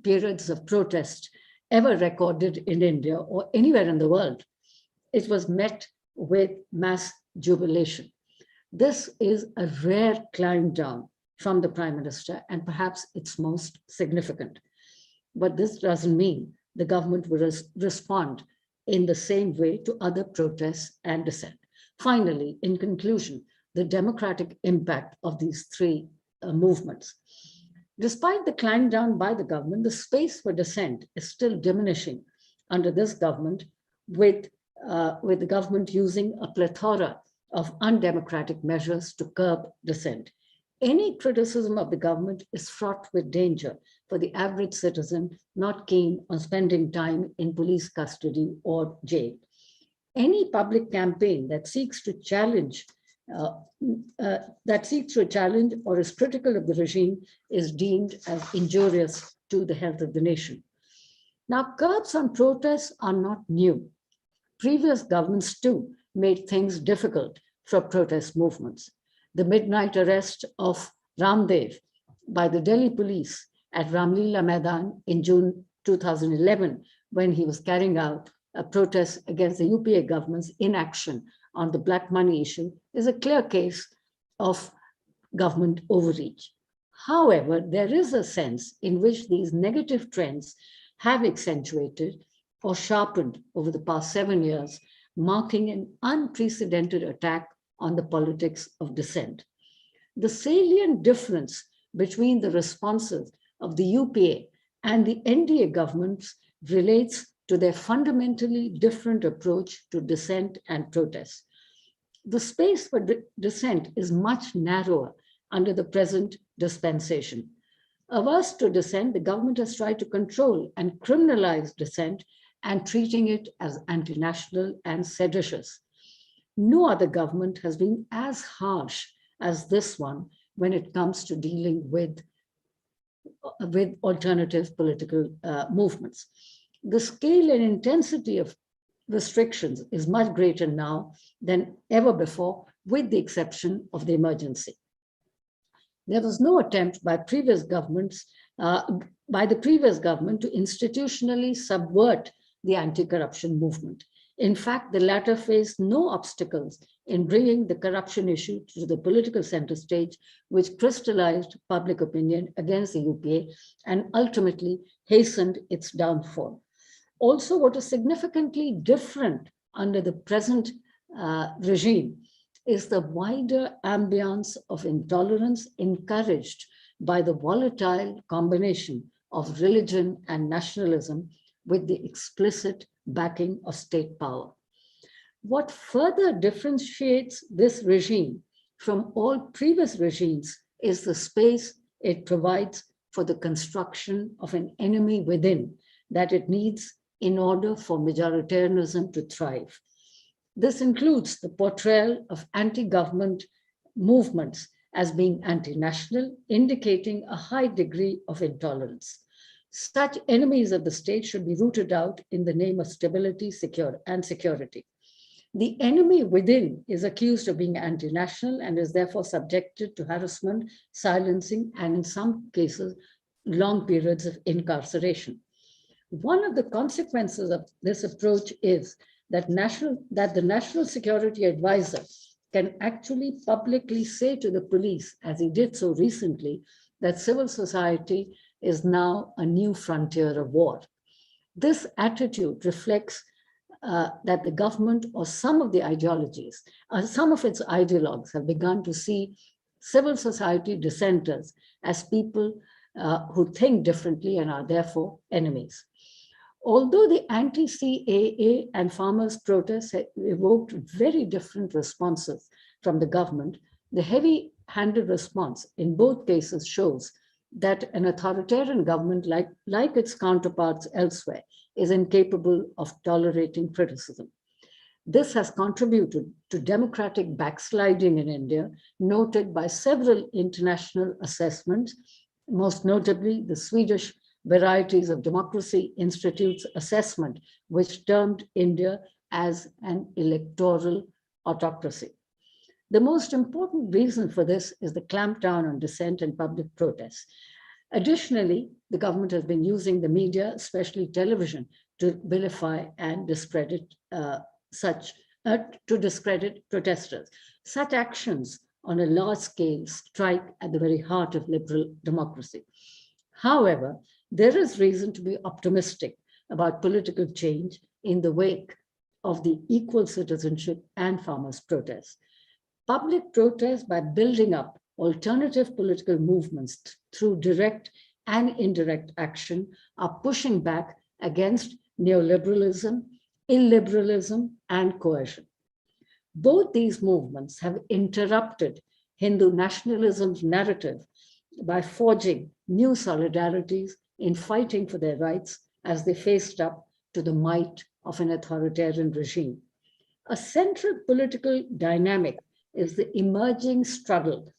periods of protest ever recorded in India or anywhere in the world, it was met with mass jubilation. This is a rare climb down from the Prime Minister, and perhaps it's most significant. But this doesn't mean the government will respond in the same way to other protests and dissent. Finally, in conclusion, the democratic impact of these 3 movements. Despite the climb down by the government, the space for dissent is still diminishing under this government, with the government using a plethora of undemocratic measures to curb dissent. Any criticism of the government is fraught with danger for the average citizen not keen on spending time in police custody or jail. Any public campaign that seeks to challenge or is critical of the regime is deemed as injurious to the health of the nation. Now, curbs on protests are not new. Previous governments too made things difficult for protest movements. The midnight arrest of Ramdev by the Delhi police at Ramlila Maidan in June 2011, when he was carrying out a protest against the UPA government's inaction on the black money issue, is a clear case of government overreach. However, there is a sense in which these negative trends have accentuated or sharpened over the past 7 years, marking an unprecedented attack on the politics of dissent. The salient difference between the responses of the UPA and the NDA governments relates to their fundamentally different approach to dissent and protest. The space for dissent is much narrower under the present dispensation. Averse to dissent, the government has tried to control and criminalize dissent and treating it as anti-national and seditious. No other government has been as harsh as this one when it comes to dealing with alternative political movements. The scale and intensity of restrictions is much greater now than ever before, with the exception of the emergency. There was no attempt by the previous government to institutionally subvert the anti-corruption movement. In fact, the latter faced no obstacles in bringing the corruption issue to the political center stage, which crystallized public opinion against the UPA and ultimately hastened its downfall. Also, what is significantly different under the present regime is the wider ambience of intolerance encouraged by the volatile combination of religion and nationalism with the explicit backing of state power. What further differentiates this regime from all previous regimes is the space it provides for the construction of an enemy within that it needs in order for majoritarianism to thrive. This includes the portrayal of anti-government movements as being anti-national, indicating a high degree of intolerance. Such enemies of the state should be rooted out in the name of stability and security. The enemy within is accused of being anti-national and is therefore subjected to harassment, silencing, and in some cases, long periods of incarceration. One of the consequences of this approach is that the National Security Advisor can actually publicly say to the police, as he did so recently, that civil society is now a new frontier of war. This attitude reflects that the government or some of the ideologies, some of its ideologues have begun to see civil society dissenters as people who think differently and are therefore enemies. Although the anti-CAA and farmers' protests have evoked very different responses from the government, the heavy-handed response in both cases shows that an authoritarian government like its counterparts elsewhere is incapable of tolerating criticism. This has contributed to democratic backsliding in India, noted by several international assessments, most notably the Swedish Varieties of Democracy Institute's assessment, which termed India as an electoral autocracy. The most important reason for this is the clampdown on dissent and public protests. Additionally, the government has been using the media, especially television, to vilify and discredit protesters. Such actions on a large scale strike at the very heart of liberal democracy. However, there is reason to be optimistic about political change in the wake of the equal citizenship and farmers' protests. Public protests, by building up alternative political movements through direct and indirect action, are pushing back against neoliberalism, illiberalism, and coercion. Both these movements have interrupted Hindu nationalism's narrative by forging new solidarities in fighting for their rights as they faced up to the might of an authoritarian regime. A central political dynamic is the emerging struggle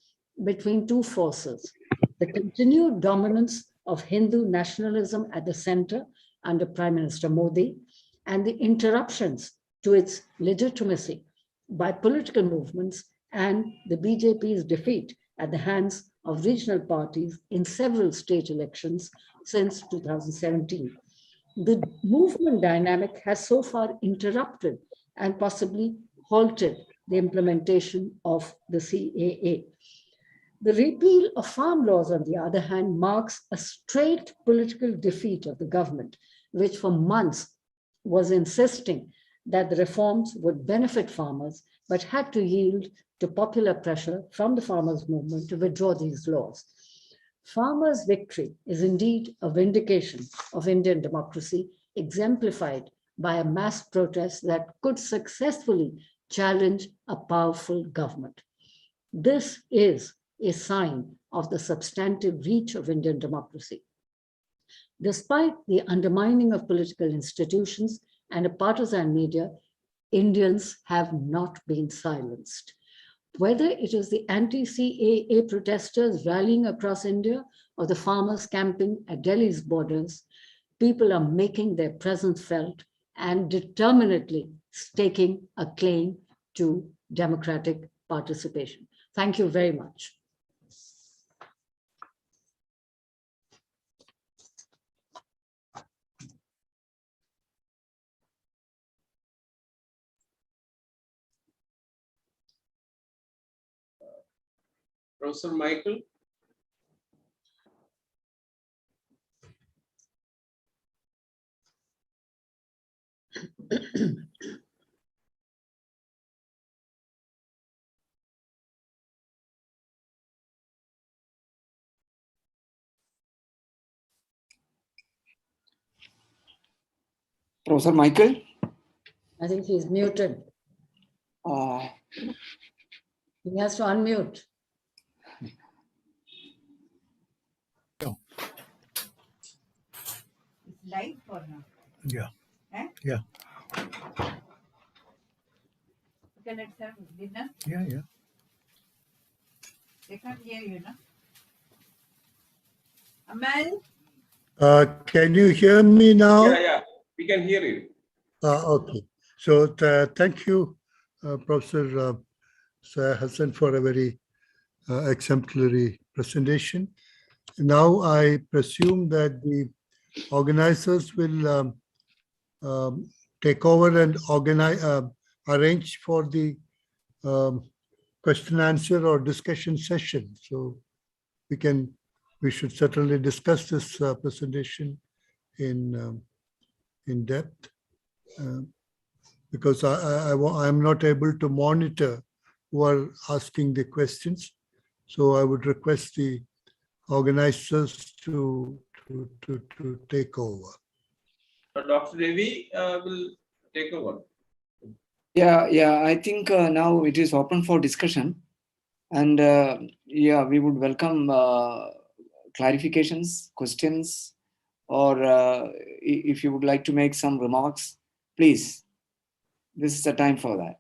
between two forces: the continued dominance of Hindu nationalism at the center under Prime Minister Modi, and the interruptions to its legitimacy by political movements and the BJP's defeat at the hands of regional parties in several state elections since 2017. The movement dynamic has so far interrupted and possibly halted the implementation of the CAA. The repeal of farm laws, on the other hand, marks a straight political defeat of the government, which for months was insisting that the reforms would benefit farmers, but had to yield to popular pressure from the farmers' movement to withdraw these laws. Farmers' victory is indeed a vindication of Indian democracy, exemplified by a mass protest that could successfully challenge a powerful government. This is a sign of the substantive reach of Indian democracy. Despite the undermining of political institutions and a partisan media, Indians have not been silenced. Whether it is the anti-CAA protesters rallying across India or the farmers camping at Delhi's borders, people are making their presence felt and determinedly staking a claim to democratic participation. Thank you very much. Professor Michael. Professor Michael? I think he's muted. He has to unmute. Live or not? Yeah. Eh? Yeah. Okay, let's have dinner. Yeah, yeah. They can't hear you, no? Amal? Can you hear me now? Yeah, we can hear you. Okay. So thank you, Professor Saya Hassan for a very exemplary presentation. Now I presume that the organizers will take over and organize, arrange for the question answer or discussion session. So we should certainly discuss this presentation in depth, because I'm not able to monitor who are asking the questions. So I would request the organizers to take over. Dr. Devi will take over. Yeah. I think now it is open for discussion, and yeah, we would welcome clarifications, questions, or if you would like to make some remarks, please. This is the time for that.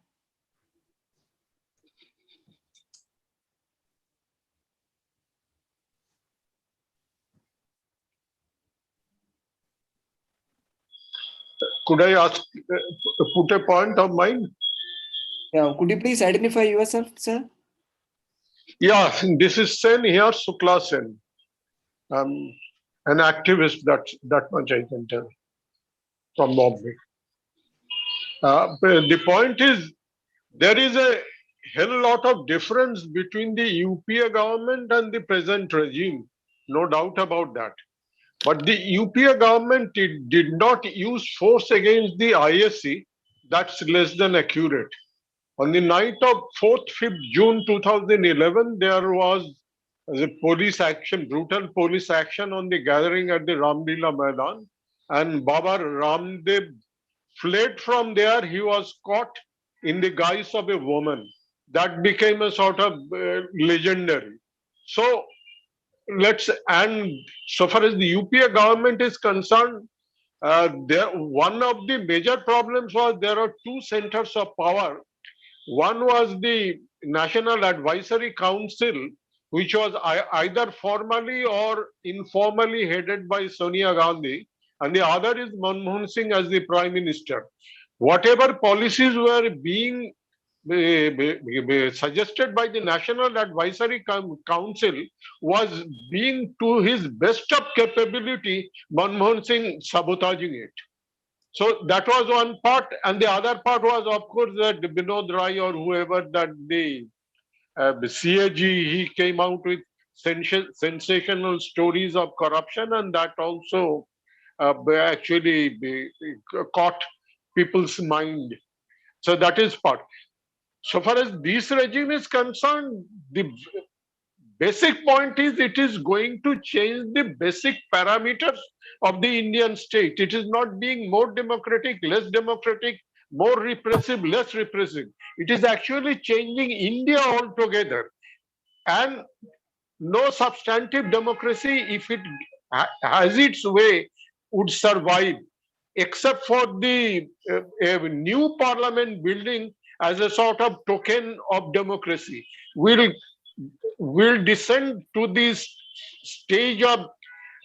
Could I ask, put a point of mine? Yeah, could you please identify yourself, sir? Yeah, this is Sen here, Sukla Sen. An activist, that much I can tell from Bombay. But the point is, there is a hell lot of difference between the UPA government and the present regime, no doubt about that. But the UPA government did not use force against the ISC. That's less than accurate. On the night of 4th, 5th June 2011, there was a police action, brutal police action on the gathering at the Ramlila Maidan, and Baba Ramdev fled from there. He was caught in the guise of a woman. That became a sort of legendary. So and so far as the UPA government is concerned, one of the major problems was there are two centers of power. One was the National Advisory Council, which was either formally or informally headed by Sonia Gandhi, and the other is Manmohan Singh as the Prime Minister. Whatever policies were being suggested by the National Advisory Council was being, to his best of capability, Manmohan Singh sabotaging it. So that was one part, and the other part was, of course, that Binod Rai or whoever that the CAG, he came out with sensational stories of corruption, and that also actually caught people's mind. So that is part. So far as this regime is concerned, the basic point is it is going to change the basic parameters of the Indian state. It is not being more democratic, less democratic, more repressive, less repressive. It is actually changing India altogether. And no substantive democracy, if it has its way, would survive, except for the new parliament building as a sort of token of democracy. Will descend to this stage of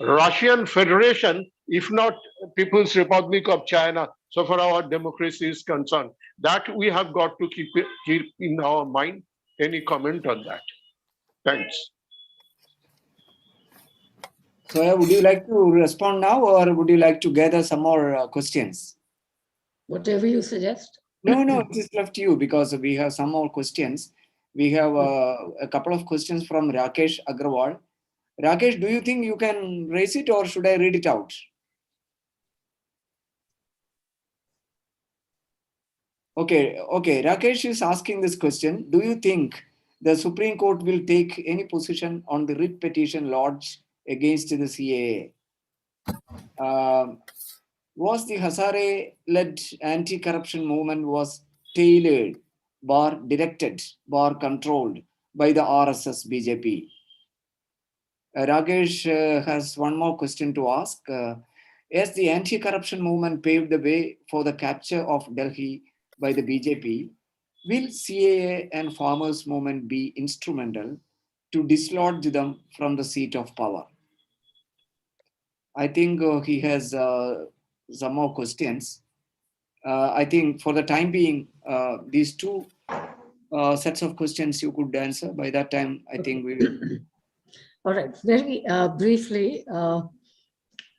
Russian Federation, if not People's Republic of China, so far our democracy is concerned. That we have got to keep in our mind. Any comment on that? Thanks. So would you like to respond now, or would you like to gather some more questions? Whatever you suggest. No, it is left to you, because we have some more questions. We have a couple of questions from Rakesh Agrawal. Rakesh, do you think you can raise it, or should I read it out? Okay. Rakesh is asking this question. Do you think the Supreme Court will take any position on the writ petition lodged against the CAA? Was the Hazare-led anti-corruption movement was tailored, directed, controlled by the RSS BJP? Rakesh has one more question to ask. As the anti-corruption movement paved the way for the capture of Delhi by the BJP, will CAA and farmers' movement be instrumental to dislodge them from the seat of power? I think he has some more questions. I think for the time being, these two sets of questions you could answer. By that time, I think we will. All right, very briefly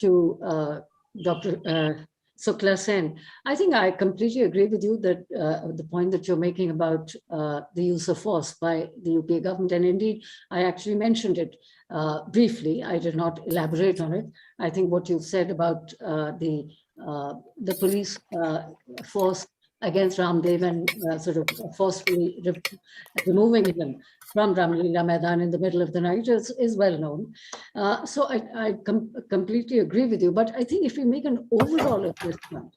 to Dr. Sukla Sen. I think I completely agree with you that the point that you're making about the use of force by the UPA government, and indeed, I actually mentioned it briefly. I did not elaborate on it. I think what you've said about the police force against Ramdev and sort of forcefully removing him from Ramlila Maidan in the middle of the night is well known. So I completely agree with you. But I think if we make an overall assessment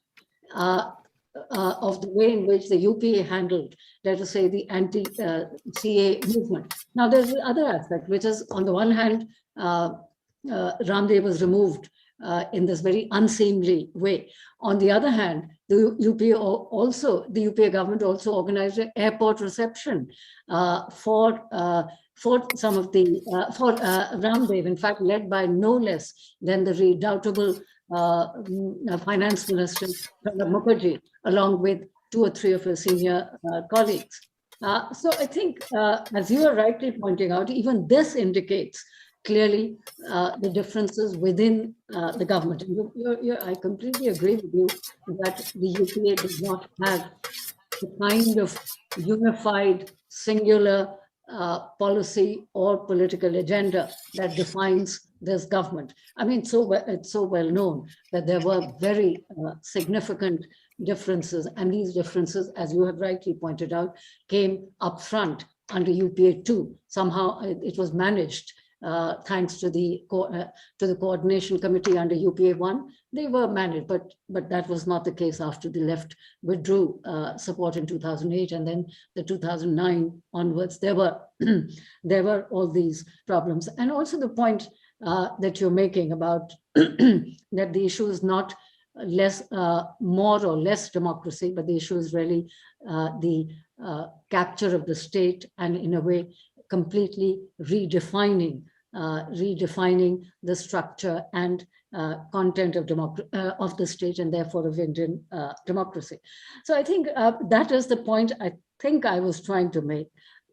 of the way in which the UPA handled, let us say, the anti-CA movement. Now, there's the other aspect, which is, on the one hand, Ramdev was removed in this very unseemly way. On the other hand, the UPA government also organized an airport reception for some of the for Ramdev, in fact, led by no less than the redoubtable finance minister Pranab Mukherjee, along with 2 or 3 of his senior colleagues. So I think, as you are rightly pointing out, even this indicates clearly the differences within the government. And I completely agree with you that the UPA does not have the kind of unified, singular policy or political agenda that defines this government. I mean, it's so well known that there were very significant differences, and these differences, as you have rightly pointed out, came up front under UPA 2. Somehow it was managed thanks to the coordination committee under UPA 1. They were managed, but that was not the case after the left withdrew support in 2008, and then the 2009 onwards. There were all these problems, and also the point that you're making about that the issue is not more or less democracy, but the issue is really the capture of the state, and in a way completely redefining the structure and content of the state, and therefore of Indian democracy. So I think that is the point I think I was trying to make,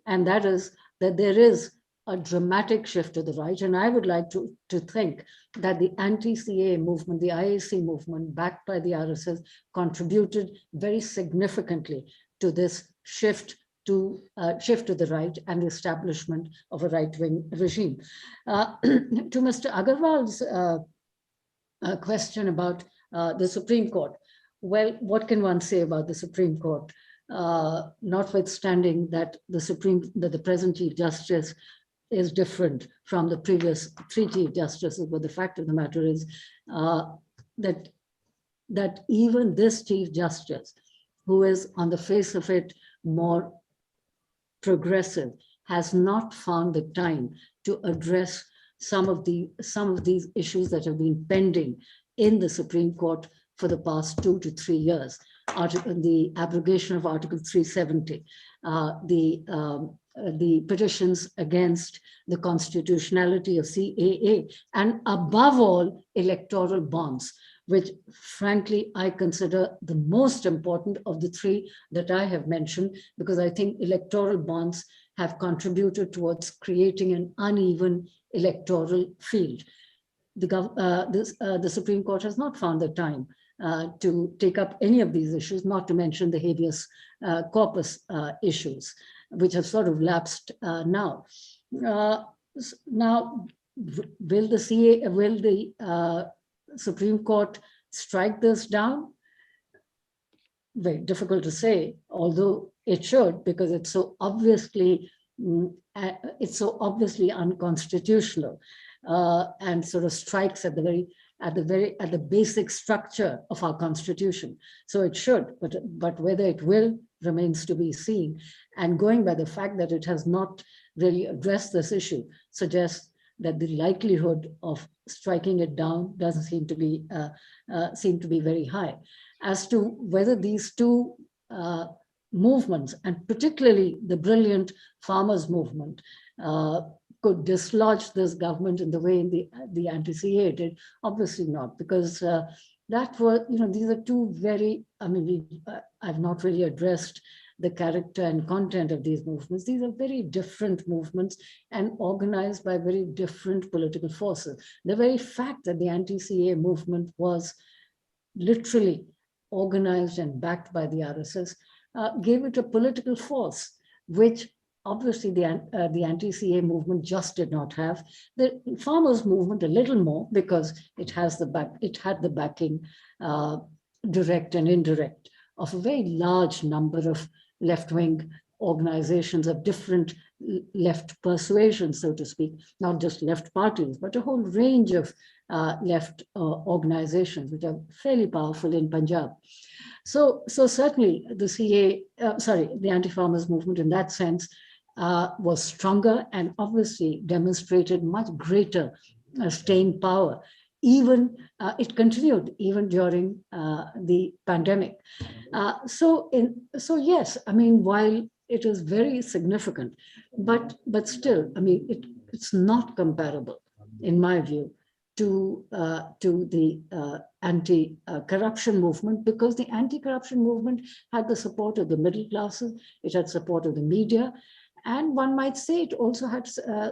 and that is that there is a dramatic shift to the right, and I would like to think that the anti-CA movement, the IAC movement, backed by the RSS, contributed very significantly to this shift to the right and the establishment of a right-wing regime. To Mr. Agarwal's question about the Supreme Court, well, what can one say about the Supreme Court? Notwithstanding that the present Chief Justice is different from the previous 3 Chief Justices, but the fact of the matter is that even this Chief Justice, who is on the face of it more progressive, has not found the time to address some of these issues that have been pending in the Supreme Court for the past 2 to 3 years. The abrogation of Article 370, the petitions against the constitutionality of CAA, and above all, electoral bonds, which frankly I consider the most important of the 3 that I have mentioned, because I think electoral bonds have contributed towards creating an uneven electoral field. The Supreme Court has not found the time to take up any of these issues, not to mention the habeas corpus issues, which have sort of lapsed now. Now, will the Supreme Court strike this down? Very difficult to say, although it should, because it's so obviously unconstitutional and sort of strikes at the basic structure of our Constitution. So it should, but whether it will remains to be seen. And going by the fact that it has not really addressed this issue suggests that the likelihood of striking it down doesn't seem to be very high. As to whether these 2 movements, and particularly the brilliant farmers' movement, could dislodge this government in the way the anti-CA did, obviously not, because that were, these are two very, I've not really addressed the character and content of these movements. These are very different movements and organized by very different political forces. The very fact that the anti-CA movement was literally organized and backed by the RSS gave it a political force, which obviously the anti-CA movement just did not have. The farmers' movement a little more, because it had the backing, direct and indirect, of a very large number of left-wing organizations of different left persuasions, so to speak, not just left parties, but a whole range of left organizations, which are fairly powerful in Punjab. So certainly the anti-farmers movement in that sense was stronger and obviously demonstrated much greater staying power. Even it continued even during the pandemic. So yes, while it is very significant, but still, it's not comparable, in my view, to the anti-corruption movement, because the anti-corruption movement had the support of the middle classes, it had support of the media, and one might say it also had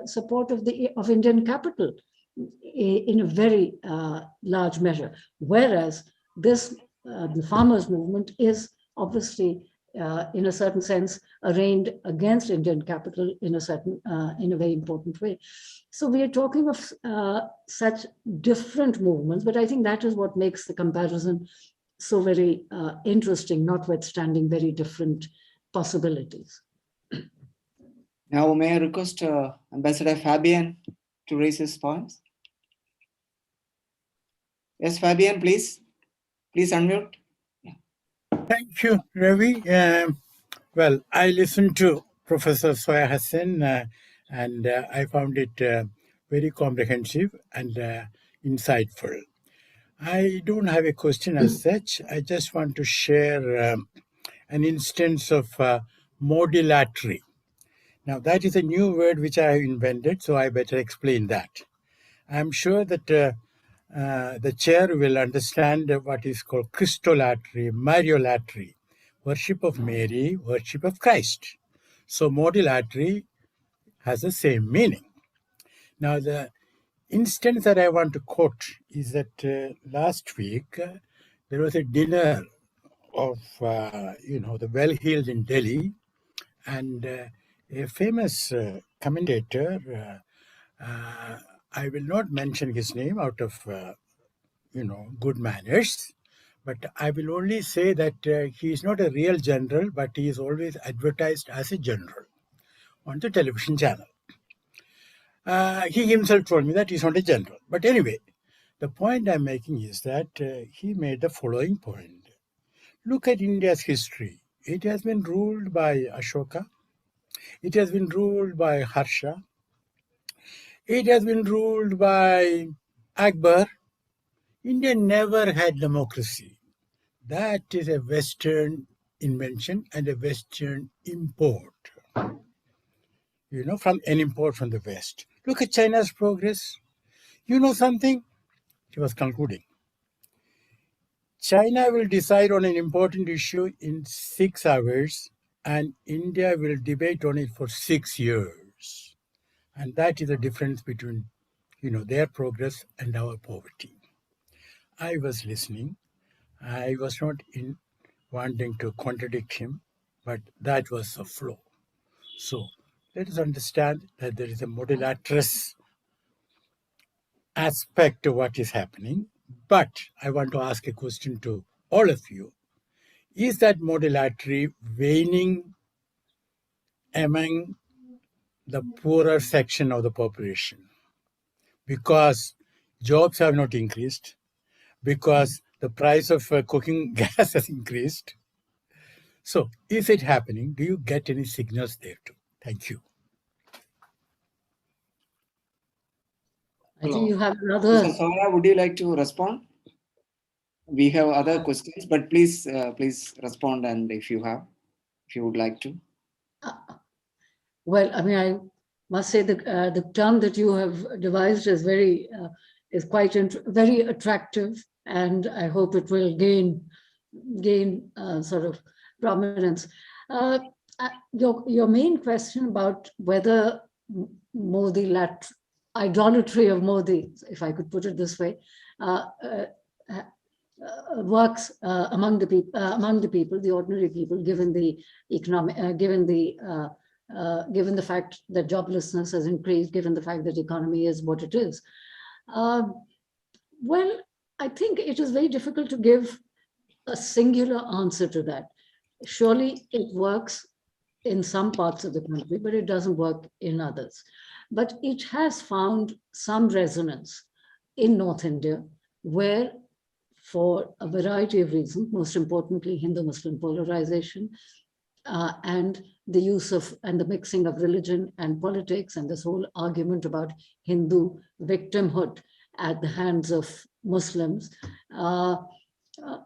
support of Indian capital in a very large measure. Whereas the farmers' movement is obviously, in a certain sense, arraigned against Indian capital in a very important way. So we are talking of such different movements, but I think that is what makes the comparison so very interesting, notwithstanding very different possibilities. Now, may I request Ambassador Fabian to raise his points? Yes, Fabian, please. Please unmute. Thank you, Ravi. Well, I listened to Professor Soya Hassan and I found it very comprehensive and insightful. I don't have a question as such. I just want to share an instance of modulatry. Now, that is a new word which I have invented, so I better explain that. I'm sure that the chair will understand what is called Christolatry, Mariolatry, worship of Mary, worship of Christ. So modulatry has the same meaning. Now, the instance that I want to quote is that last week there was a dinner of, the well-heeled in Delhi, and a famous commentator, I will not mention his name out of, good manners, but I will only say that he is not a real general, but he is always advertised as a general on the television channel. He himself told me that he's not a general. But anyway, the point I'm making is that he made the following point. Look at India's history. It has been ruled by Ashoka. It has been ruled by Harsha. It has been ruled by Akbar. India never had democracy. That is a Western invention and a Western import. From an import from the West. Look at China's progress. You know something? He was concluding. China will decide on an important issue in 6 hours, and India will debate on it for 6 years. And that is the difference between, their progress and our poverty. I was listening. I was not wanting to contradict him, but that was the flow. So let us understand that there is a modulatrous aspect to what is happening. But I want to ask a question to all of you. Is that modulatry waning among the poorer section of the population? Because jobs have not increased, because the price of cooking gas has increased. So is it happening? Do you get any signals there too? Thank you. I think you have another. Mr. Soya, would you like to respond? We have other questions, but please respond, and if you would like to. Well, I must say the term that you have devised is very quite very attractive and I hope it will gain sort of prominence. Your main question about whether Modi, idolatry of Modi, if I could put it this way, works among the people, the ordinary people, given the economic, given the fact that joblessness has increased, given the fact that the economy is what it is. Well, I think it is very difficult to give a singular answer to that. Surely it works in some parts of the country, but it doesn't work in others. But it has found some resonance in North India, where for a variety of reasons, most importantly, Hindu-Muslim polarization, and the use of and the mixing of religion and politics, and this whole argument about Hindu victimhood at the hands of Muslims,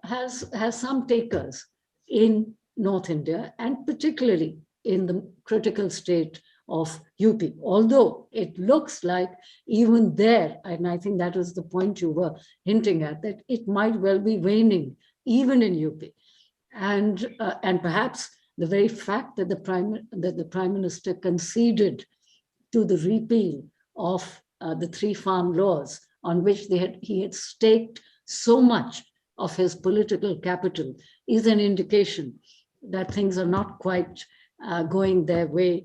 has some takers in North India, and particularly in the critical state of UP. Although it looks like even there, and I think that was the point you were hinting at, that it might well be waning even in UP. And perhaps the very fact that the Prime Minister conceded to the repeal of the 3 farm laws on which he had staked so much of his political capital is an indication that things are not quite going their way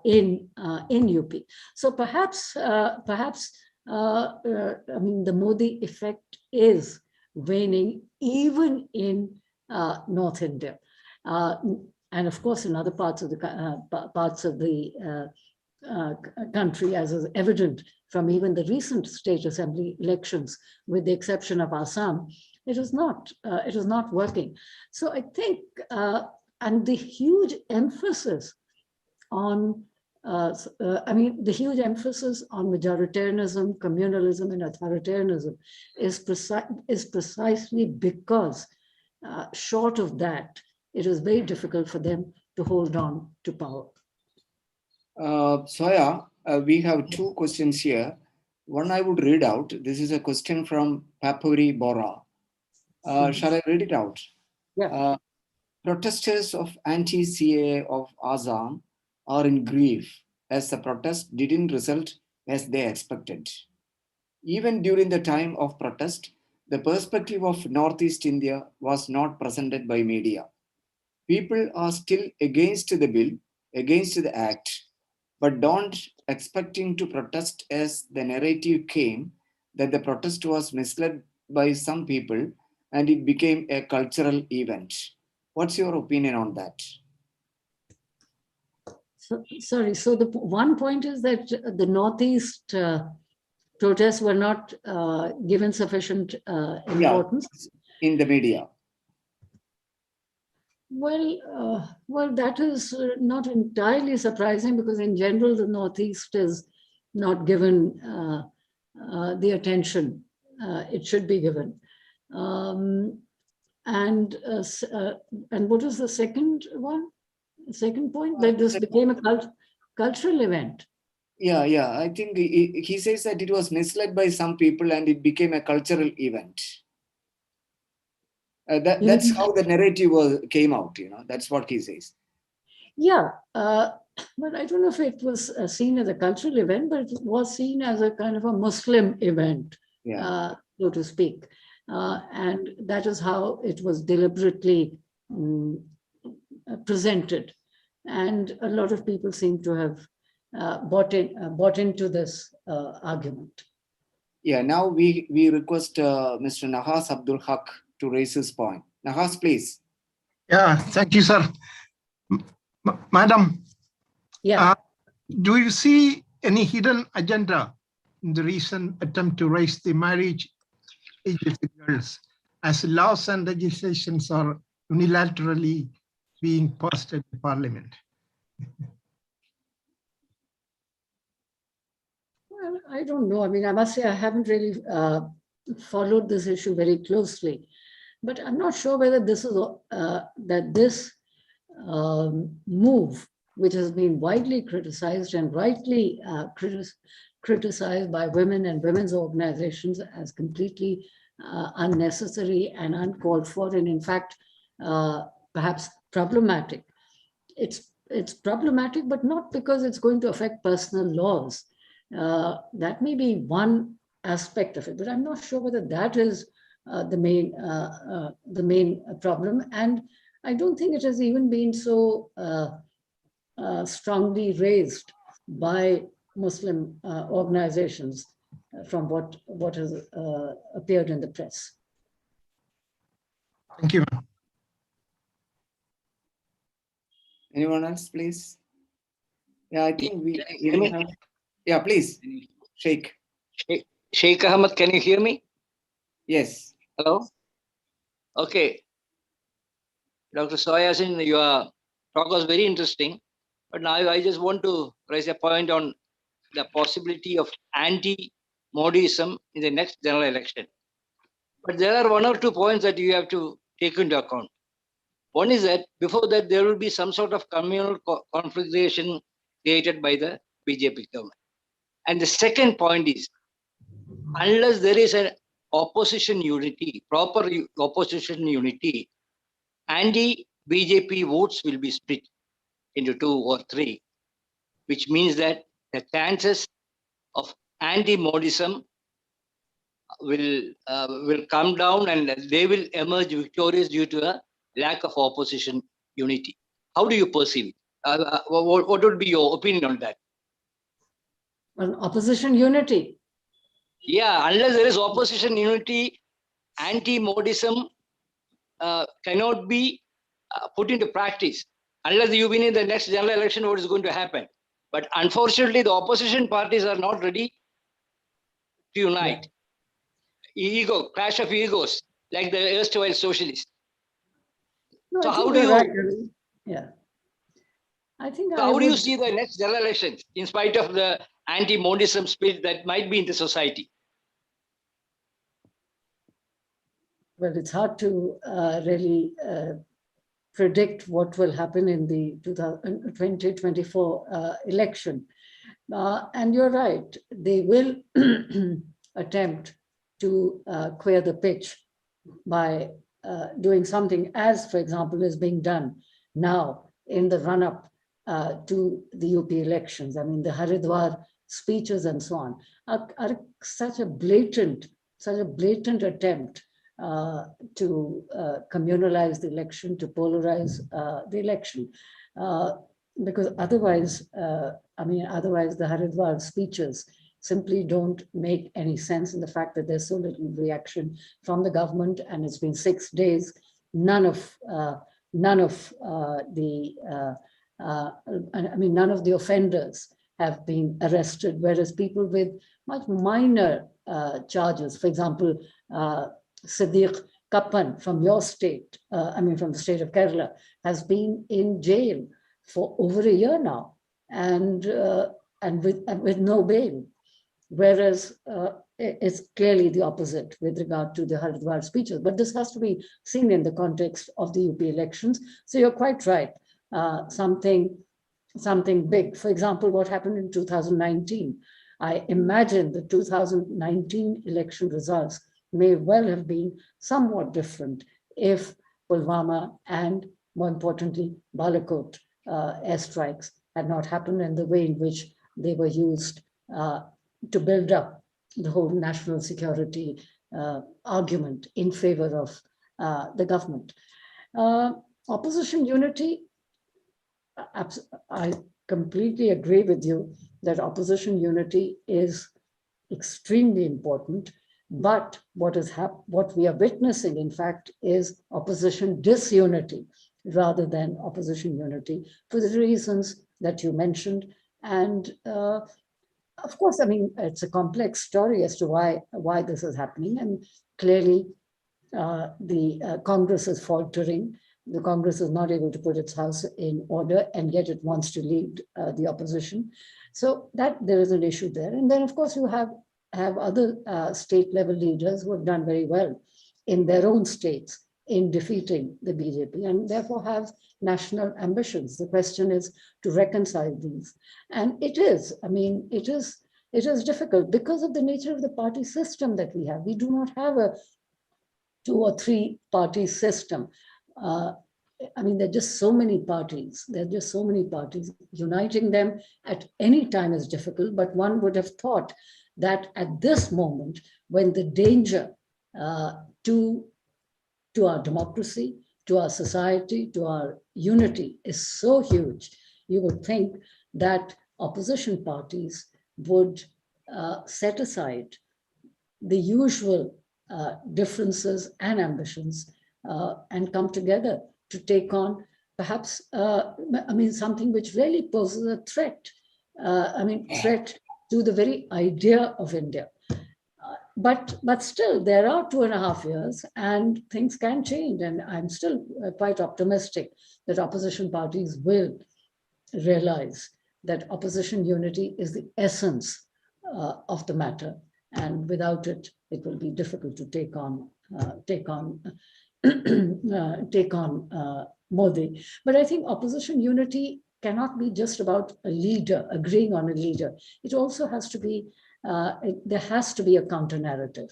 in UP. So perhaps I mean, the Modi effect is waning even in North India, and of course in other parts of the country, as is evident from even the recent state assembly elections, with the exception of Assam. It is not working. So I think, and the huge emphasis on, the huge emphasis on majoritarianism, communalism, and authoritarianism is precisely because, short of that, it is very difficult for them to hold on to power. Soya, we have 2 questions here. One I would read out. This is a question from Papuri Bora. Shall I read it out? Yeah. Protesters of anti-CAA of Assam are in grief as the protest didn't result as they expected. Even during the time of protest, the perspective of Northeast India was not presented by media. People are still against the bill, against the act, but don't expecting to protest as the narrative came that the protest was misled by some people and it became a cultural event. What's your opinion on that? Sorry, so the one point is that the Northeast protests were not given sufficient importance. In the media. Well, that is not entirely surprising, because in general, the Northeast is not given the attention it should be given. And what is the second one? The second point, that this became a cultural event. Yeah. I think he says that it was misled by some people and it became a cultural event. That's how the narrative came out, that's what he says. Yeah, but I don't know if it was seen as a cultural event, but it was seen as a kind of a Muslim event, so to speak. And that is how it was deliberately presented. And a lot of people seem to have bought into this argument. Yeah, now we request Mr. Nahas Abdul Haq to raise his point. Nahas, please. Yeah, thank you, sir. Madam, do you see any hidden agenda in the recent attempt to raise the marriage ages of girls, as laws and legislations are unilaterally being passed at the parliament? Well, I don't know. I mean, I must say I haven't really followed this issue very closely, but I'm not sure whether this is this move, which has been widely criticized and rightly criticized by women and women's organizations as completely unnecessary and uncalled for, and in fact, perhaps problematic. It's problematic, but not because it's going to affect personal laws. That may be one aspect of it, but I'm not sure whether that is the main problem. And I don't think it has even been so strongly raised by Muslim organizations from what has appeared in the press. Thank you. Anyone else, please? Yeah, I think we hear me? have. Yeah, please, Sheikh. Sheikh Ahmed, can you hear me? Yes. Hello? Okay. Dr. Soyasin, your talk was very interesting, but now I just want to raise a point on the possibility of anti-Modiism in the next general election. But there are one or two points that you have to take into account. One is that before that, there will be some sort of communal configuration created by the BJP government. And the second point is, unless there is an opposition unity, proper opposition unity, anti-BJP votes will be split into 2 or 3, which means that the chances of anti-Modism will come down and they will emerge victorious due to a lack of opposition unity. How do you perceive it? What would be your opinion on that? Well, opposition unity. Yeah, unless there is opposition unity, anti-Modism cannot be put into practice. Unless you win in the next general election, what is going to happen? But unfortunately, the opposition parties are not ready to unite. Ego, clash of egos, like the erstwhile socialists. No, So I how think do you're you? right, Ravi. Yeah, I think So I how do you would. see the next general elections, in spite of the anti-Modism spirit that might be in the society? Well, it's hard to really predict what will happen in the 2024 election. And you're right, they will attempt to clear the pitch by doing something, as, for example, is being done now in the run-up to the UP elections. I mean, the Haridwar speeches and so on are such a blatant attempt to communalize the election, to polarize the election. Because otherwise, otherwise the Haridwar speeches simply don't make any sense in the fact that there's so little reaction from the government, and it's been 6 days. None of the offenders have been arrested, whereas people with much minor charges, for example, Siddiq Kappan from your state, from the state of Kerala, has been in jail for over a year now, and with no bail. Whereas it's clearly the opposite with regard to the Haridwar speeches. But this has to be seen in the context of the UP elections. So you're quite right. Something big. For example, what happened in 2019. I imagine the 2019 election results may well have been somewhat different if Pulwama and, more importantly, Balakot airstrikes had not happened, and the way in which they were used to build up the whole national security argument in favor of the government. Opposition unity, I completely agree with you that opposition unity is extremely important, but what we are witnessing, in fact, is opposition disunity rather than opposition unity for the reasons that you mentioned. And of course, I mean, it's a complex story as to why this is happening. And clearly, the Congress is faltering. The Congress is not able to put its house in order, and yet it wants to lead the opposition. So that there is an issue there. And then, of course, you have other state-level leaders who have done very well in their own states in defeating the BJP, and therefore have national ambitions. The question is to reconcile these. And it is difficult because of the nature of the party system that we have. We do not have a 2 or 3 party system. I mean, there are just so many parties. There are just so many parties. Uniting them at any time is difficult, but one would have thought that at this moment, when the danger to our democracy, to our society, to our unity is so huge, you would think that opposition parties would set aside the usual differences and ambitions and come together to take on perhaps, I mean, something which really poses a threat. Threat to the very idea of India. But still, there are 2.5 years and things can change. And I'm still quite optimistic that opposition parties will realize that opposition unity is the essence of the matter. And without it, it will be difficult to take on Modi. But I think opposition unity cannot be just about a leader, agreeing on a leader. It also has to be, there has to be a counter narrative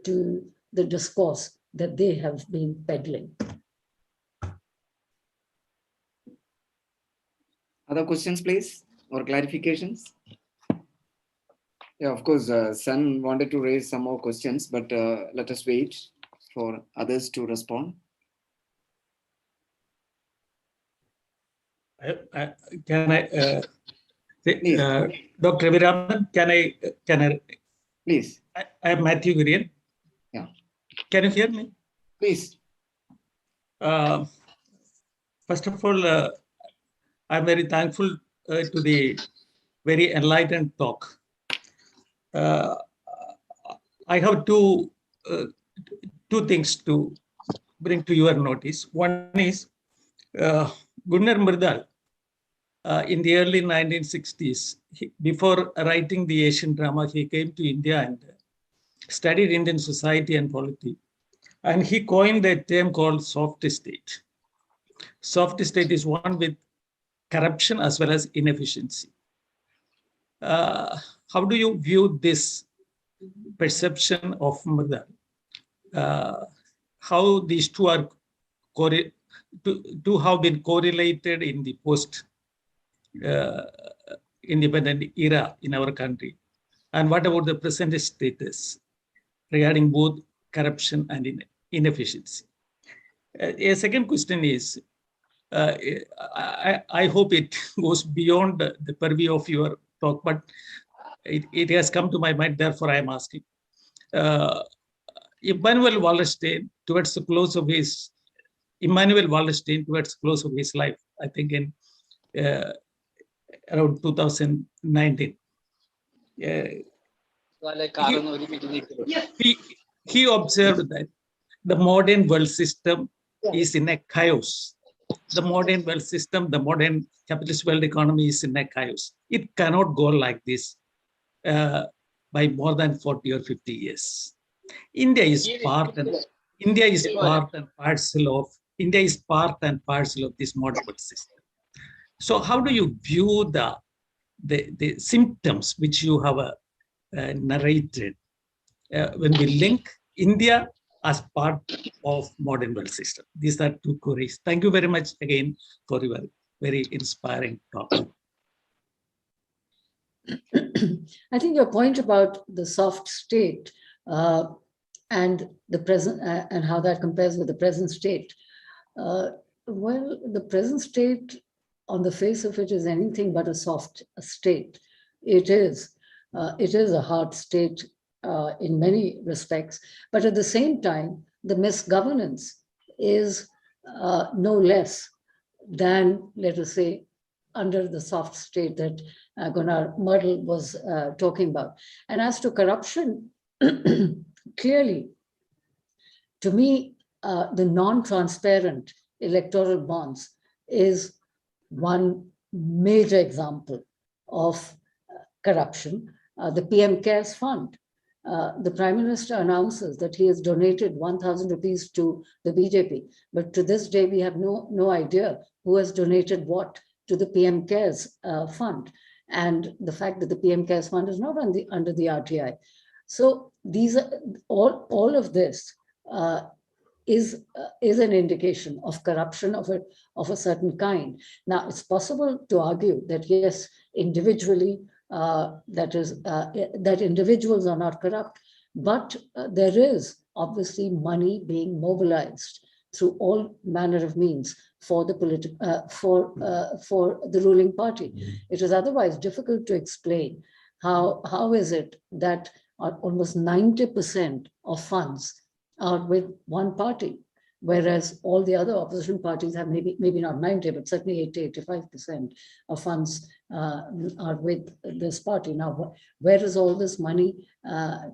to the discourse that they have been peddling. Other questions, please, or clarifications? Yeah, of course, Sun wanted to raise some more questions, but let us wait for others to respond. Can I, Dr. Viraman, can I? Please. I am Matthew Gurian. Yeah. Can you hear me? Please. First of all, I'm very thankful to the very enlightened talk. I have two things to bring to your notice. One is Gunnar Myrdal. In the early 1960s, before writing the Asian drama, he came to India and studied Indian society and polity. And he coined a term called soft state. Soft state is one with corruption as well as inefficiency. How do you view this perception of Myrdal? How these two are have been correlated in the post-independent era in our country? And what about the present status regarding both corruption and inefficiency? A second question is, I hope it goes beyond the purview of your talk, but it has come to my mind, therefore I am asking. Immanuel Wallerstein, towards the close of his life, I think in around 2019, he observed that the modern world system is in a chaos. The modern world system, the modern capitalist world economy is in a chaos. It cannot go like this by more than 40 or 50 years. India is part and parcel of this modern world system. So how do you view the symptoms which you have narrated when we link India as part of modern world system? These are two queries. Thank you very much again for your very inspiring talk. I think your point about the soft state and the present and how that compares with the present state. Well, the present state on the face of it is anything but a soft state. It is a hard state in many respects, but at the same time, the misgovernance is no less than, let us say, under the soft state that Gunnar Myrdal was talking about. And as to corruption, clearly, to me, the non-transparent electoral bonds is one major example of corruption. The PM Cares Fund. The Prime Minister announces that he has donated 1,000 rupees to the BJP, but to this day we have no idea who has donated what to the PM Cares Fund, and the fact that the PM Cares Fund is not under the RTI. So these are all of this is an indication of corruption of a certain kind. Now, it's possible to argue that yes, individually, that individuals are not corrupt, but there is obviously money being mobilized through all manner of means for the for the ruling party. It is otherwise difficult to explain how is it that almost 90% of funds are with one party, whereas all the other opposition parties have maybe not 90, but certainly 80-85% of funds are with this party. Now, where is all this money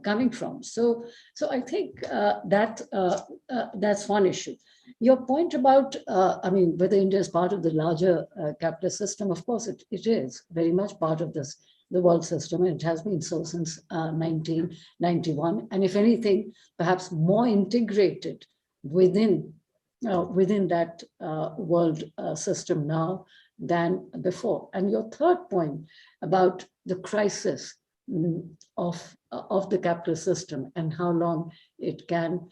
coming from? So I think that's one issue. Your point about, I mean, whether India is part of the larger capitalist system, of course it is very much part of the world system, and it has been so since 1991. And if anything, perhaps more integrated within that world system now than before. And your third point about the crisis of the capitalist system and how long it can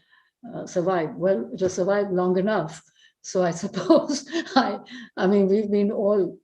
survive. Well, it has survived long enough. So I suppose, I mean, we've been all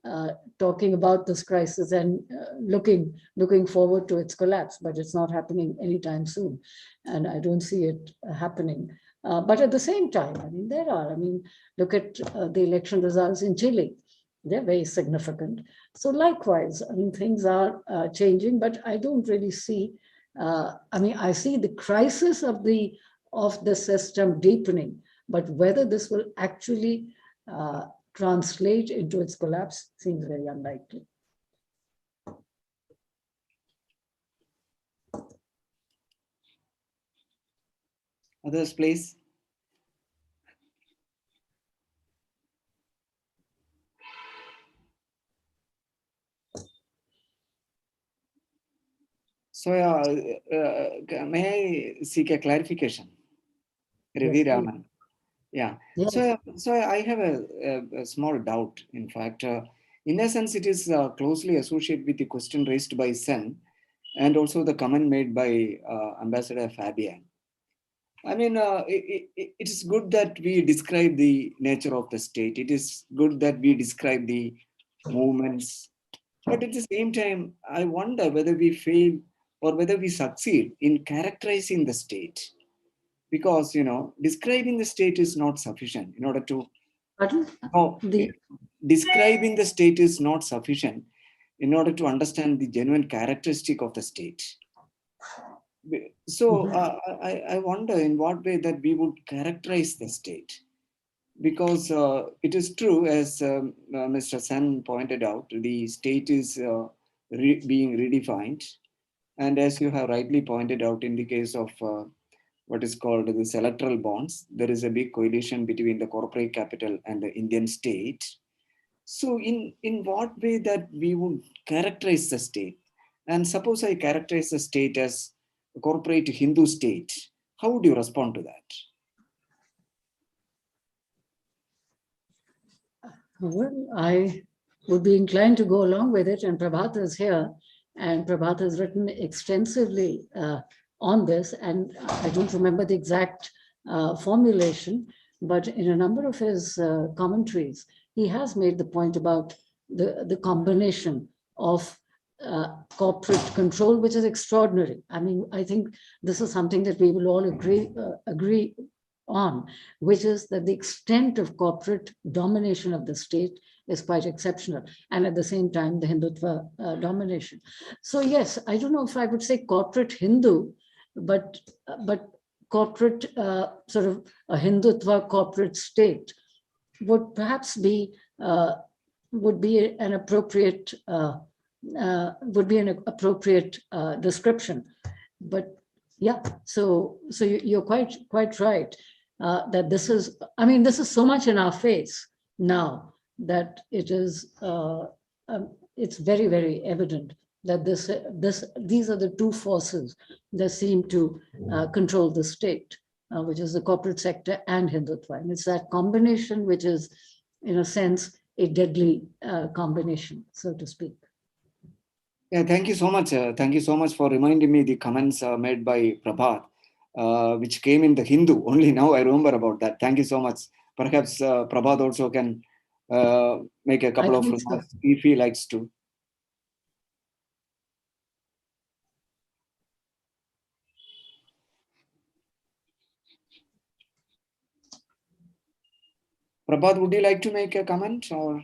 talking about this crisis and looking forward to its collapse, but it's not happening anytime soon. And I don't see it happening. But at the same time, I mean, look at the election results in Chile. They're very significant. So likewise, I mean, things are changing, but I don't really see, I mean, I see the crisis of the system deepening, but whether this will actually translate into its collapse seems very unlikely. Others, please. So, may I seek a clarification? Ravi Yes, Raman. Yeah. Yes. So I have a small doubt. In fact, in a sense, it is closely associated with the question raised by Sen, and also the comment made by Ambassador Fabian. I mean, it is good that we describe the nature of the state. It is good that we describe the movements. But at the same time, I wonder whether we fail or whether we succeed in characterizing the state. Because, describing the state is not sufficient in order to... Pardon? Describing the state is not sufficient in order to understand the genuine characteristic of the state. So I wonder in what way that we would characterize the state. Because it is true, as Mr. Sen pointed out, the state is being redefined. And as you have rightly pointed out, in the case of what is called the electoral bonds, there is a big coalition between the corporate capital and the Indian state. So in what way that we would characterize the state? And suppose I characterize the state as a corporate Hindu state, how would you respond to that? Well, I would be inclined to go along with it, and Prabhat is here, and Prabhat has written extensively on this, and I don't remember the exact formulation, but in a number of his commentaries, he has made the point about the combination of corporate control, which is extraordinary. I mean, I think this is something that we will all agree on, which is that the extent of corporate domination of the state is quite exceptional, and at the same time, the Hindutva domination. So yes, I don't know if I would say corporate Hindu, but corporate, sort of a Hindutva corporate state would perhaps be an appropriate description. But yeah, so you're quite right that this is, I mean, this is so much in our face now that it is it's very, very evident that these are the two forces that seem to control the state, which is the corporate sector and Hindutva. And it's that combination which is, in a sense, a deadly combination, so to speak. Yeah, thank you so much. Thank you so much for reminding me the comments made by Prabhat. which came in the Hindu. Only now I remember about that. Thank you so much. Perhaps Prabhat also can make a couple of think so. remarks if he likes to. Prabhat, would you like to make a comment or?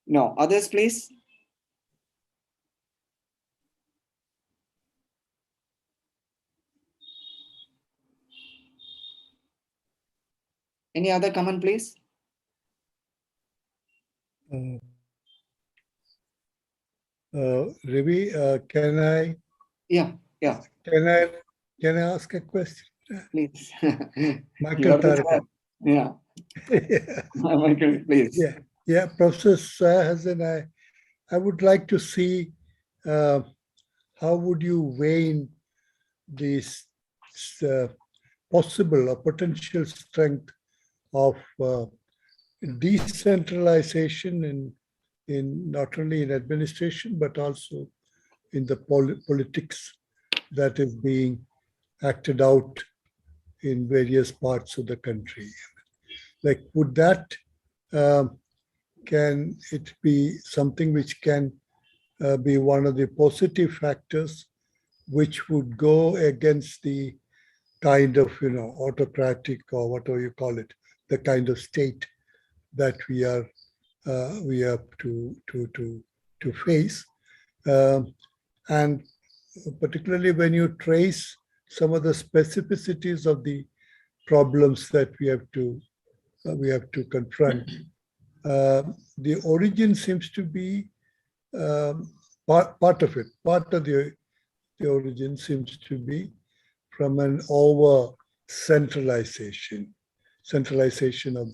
No, others please. Any other comment please? Ravi, can I Yeah. can I ask a question? Please. Michael Tarakan. Yeah. Michael, please. Yeah, Professor Soya Hassan, I would like to see how would you weigh in this possible or potential strength of decentralization in not only in administration but also in the politics that is being acted out in various parts of the country. Like, would that can it be something which can be one of the positive factors which would go against the kind of, autocratic or whatever you call it, the kind of state that we have to face, and particularly when you trace some of the specificities of the problems that we have to confront. The origin seems to be part of it. Part of the origin seems to be from an over centralization of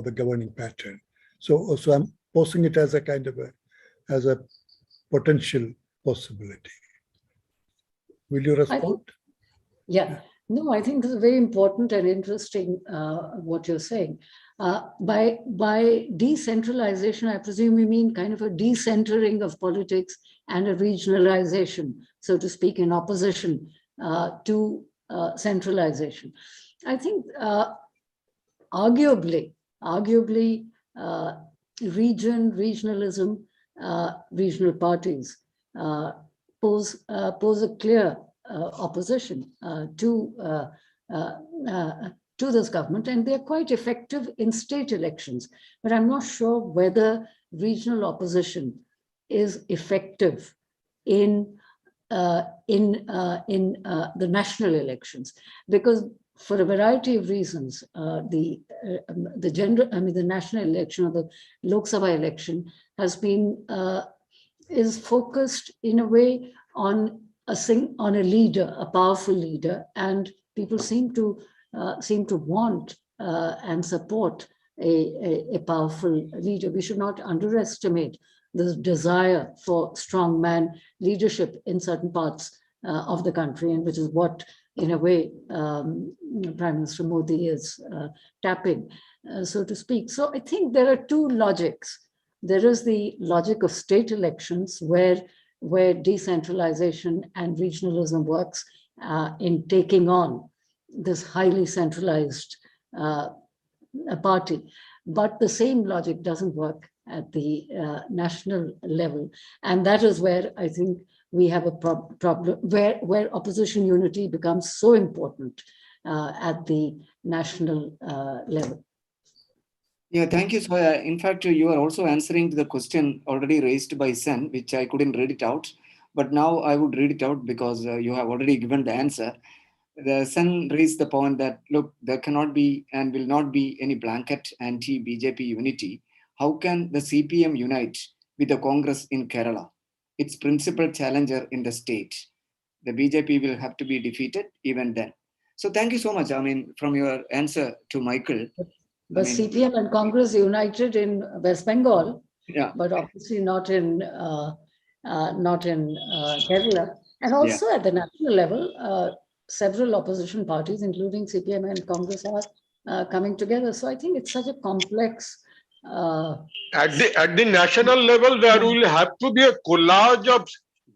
the governing pattern. So I'm posing it as a kind of a potential possibility. Will you respond? Yeah. No, I think this is very important and interesting what you're saying. By decentralization, I presume you mean kind of a decentering of politics and a regionalization, so to speak, in opposition to centralization. I think arguably, regionalism, regional parties pose a clear opposition to this government, and they're quite effective in state elections. But I'm not sure whether regional opposition is effective in the national elections, because for a variety of reasons, the national election or the Lok Sabha election is focused in a way on a leader, a powerful leader, and people seem to want and support a powerful leader. We should not underestimate the desire for strongman leadership in certain parts of the country, and which is what, in a way, Prime Minister Modi is tapping, so to speak. So I think there are two logics. There is the logic of state elections, where decentralization and regionalism works in taking on this highly centralized party. But the same logic doesn't work at the national level. And that is where I think we have a problem, where opposition unity becomes so important at the national level. Yeah, thank you, Soya. In fact, you are also answering to the question already raised by Sen, which I couldn't read it out. But now I would read it out because you have already given the answer. The Sen raised the point that, look, there cannot be and will not be any blanket anti-BJP unity. How can the CPM unite with the Congress in Kerala, its principal challenger in the state? The BJP will have to be defeated even then. So thank you so much. I mean, from your answer to Michael. But CPM and Congress united in West Bengal, yeah, but obviously not in Kerala. And also at the national level, several opposition parties, including CPM and Congress, are coming together. So I think it's such a complex. At the national level, there will have to be a collage of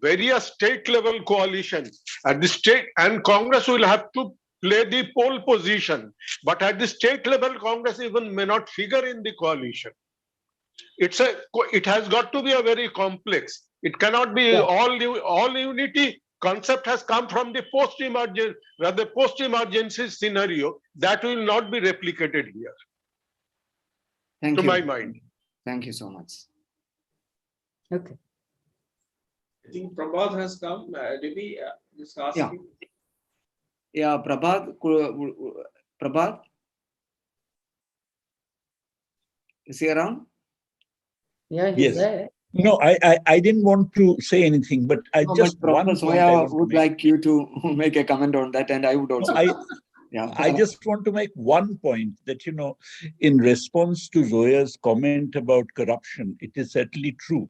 various state level coalitions at the state, and Congress will have to play the pole position. But at the state level, Congress even may not figure in the coalition. It has got to be a very complex. It cannot be all unity. Concept has come from the post-emergency scenario that will not be replicated here. Thank to you. my mind. Thank you so much. Okay. I think Prabhat has come. Did we just ask Yeah. him? Yeah, Prabhat, is he around? Yeah, he's Yes. there. No, I didn't want to say anything, but I No, just but one Professor point I Soya want to would make. like you to make a comment on that, and I would also. Yeah. I just want to make one point that, in response to Zoya's comment about corruption, it is certainly true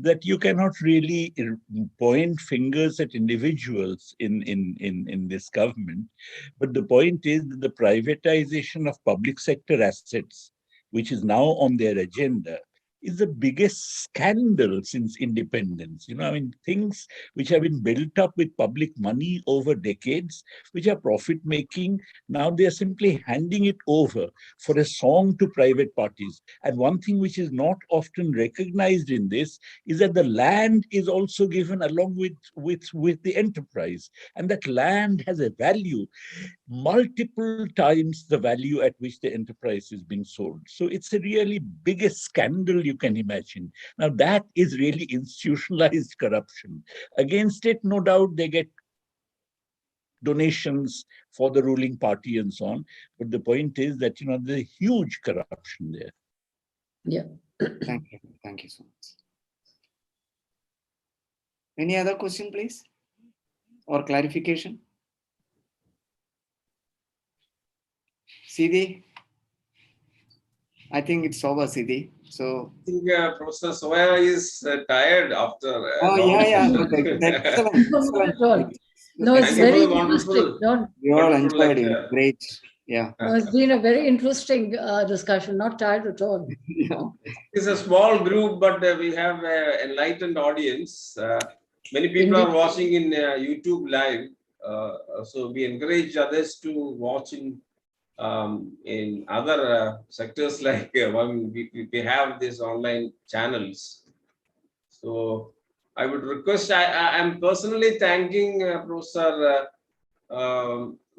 that you cannot really point fingers at individuals in this government. But the point is that the privatization of public sector assets, which is now on their agenda, is the biggest scandal since independence. Things which have been built up with public money over decades, which are profit-making, now they are simply handing it over for a song to private parties. And one thing which is not often recognized in this is that the land is also given along with the enterprise. And that land has a value multiple times the value at which the enterprise is being sold. So it's the really biggest scandal you can imagine. Now that is really institutionalized corruption. Against it, no doubt, they get donations for the ruling party and so on. But the point is that, there's huge corruption there. Yeah. Thank you. Thank you so much. Any other question, please? Or clarification? Siddhi? I think it's over, Siddhi. So. I think Professor Soya is tired after. Oh, yeah. Excellent. Excellent. No, it's Thank you for very the wonderful- interesting. We all wonderful enjoyed it. lecture. Great. Yeah. No, it's been a very interesting discussion, not tired at all. Yeah. It's a small group, but we have an enlightened audience. Many people are Indeed. watching in YouTube live. So we encourage others to watch in other sectors like when we have these online channels. So I would request, I am personally thanking Professor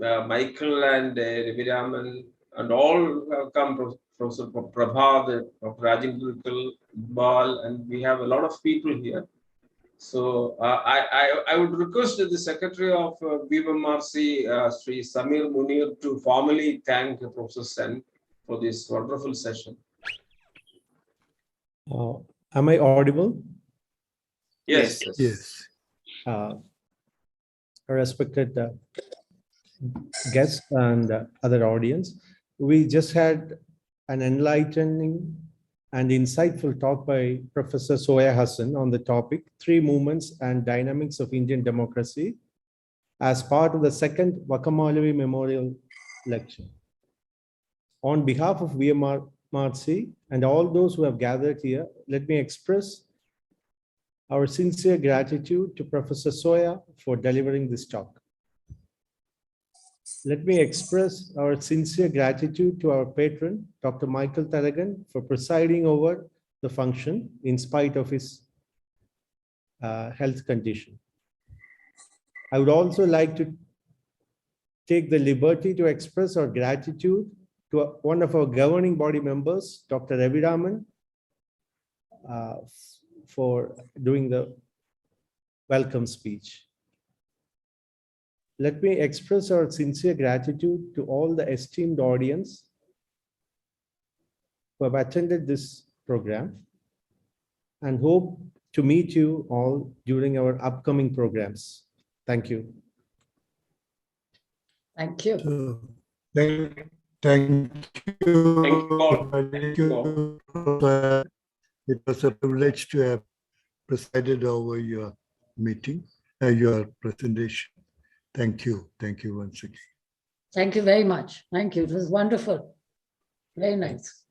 Michael and Ravi Raman and all who have come, Professor Prabhat, Dr. Rajendra Bal, and we have a lot of people here. So I would request the Secretary of VMMRC, Sri Samir Munir, to formally thank Professor Sen for this wonderful session. Am I audible? Yes. Yes. Respected guests and other audience, we just had an enlightening and insightful talk by Professor Soya Hassan on the topic, 3 Movements and Dynamics of Indian Democracy, as part of the second Vakamalavi Memorial Lecture. On behalf of VMMRC and all those who have gathered here, let me express our sincere gratitude to Professor Soya for delivering this talk. Let me express our sincere gratitude to our patron, Dr. Michael Tharagan, for presiding over the function in spite of his health condition. I would also like to take the liberty to express our gratitude to one of our governing body members, Dr. Ravi Raman, for doing the welcome speech. Let me express our sincere gratitude to all the esteemed audience who have attended this program and hope to meet you all during our upcoming programs. Thank you. Thank you. So, thank you. Thank you all. Thank you. It was a privilege to have presided over your meeting, your presentation. Thank you. Thank you once again. Thank you very much. Thank you. It was wonderful. Very nice.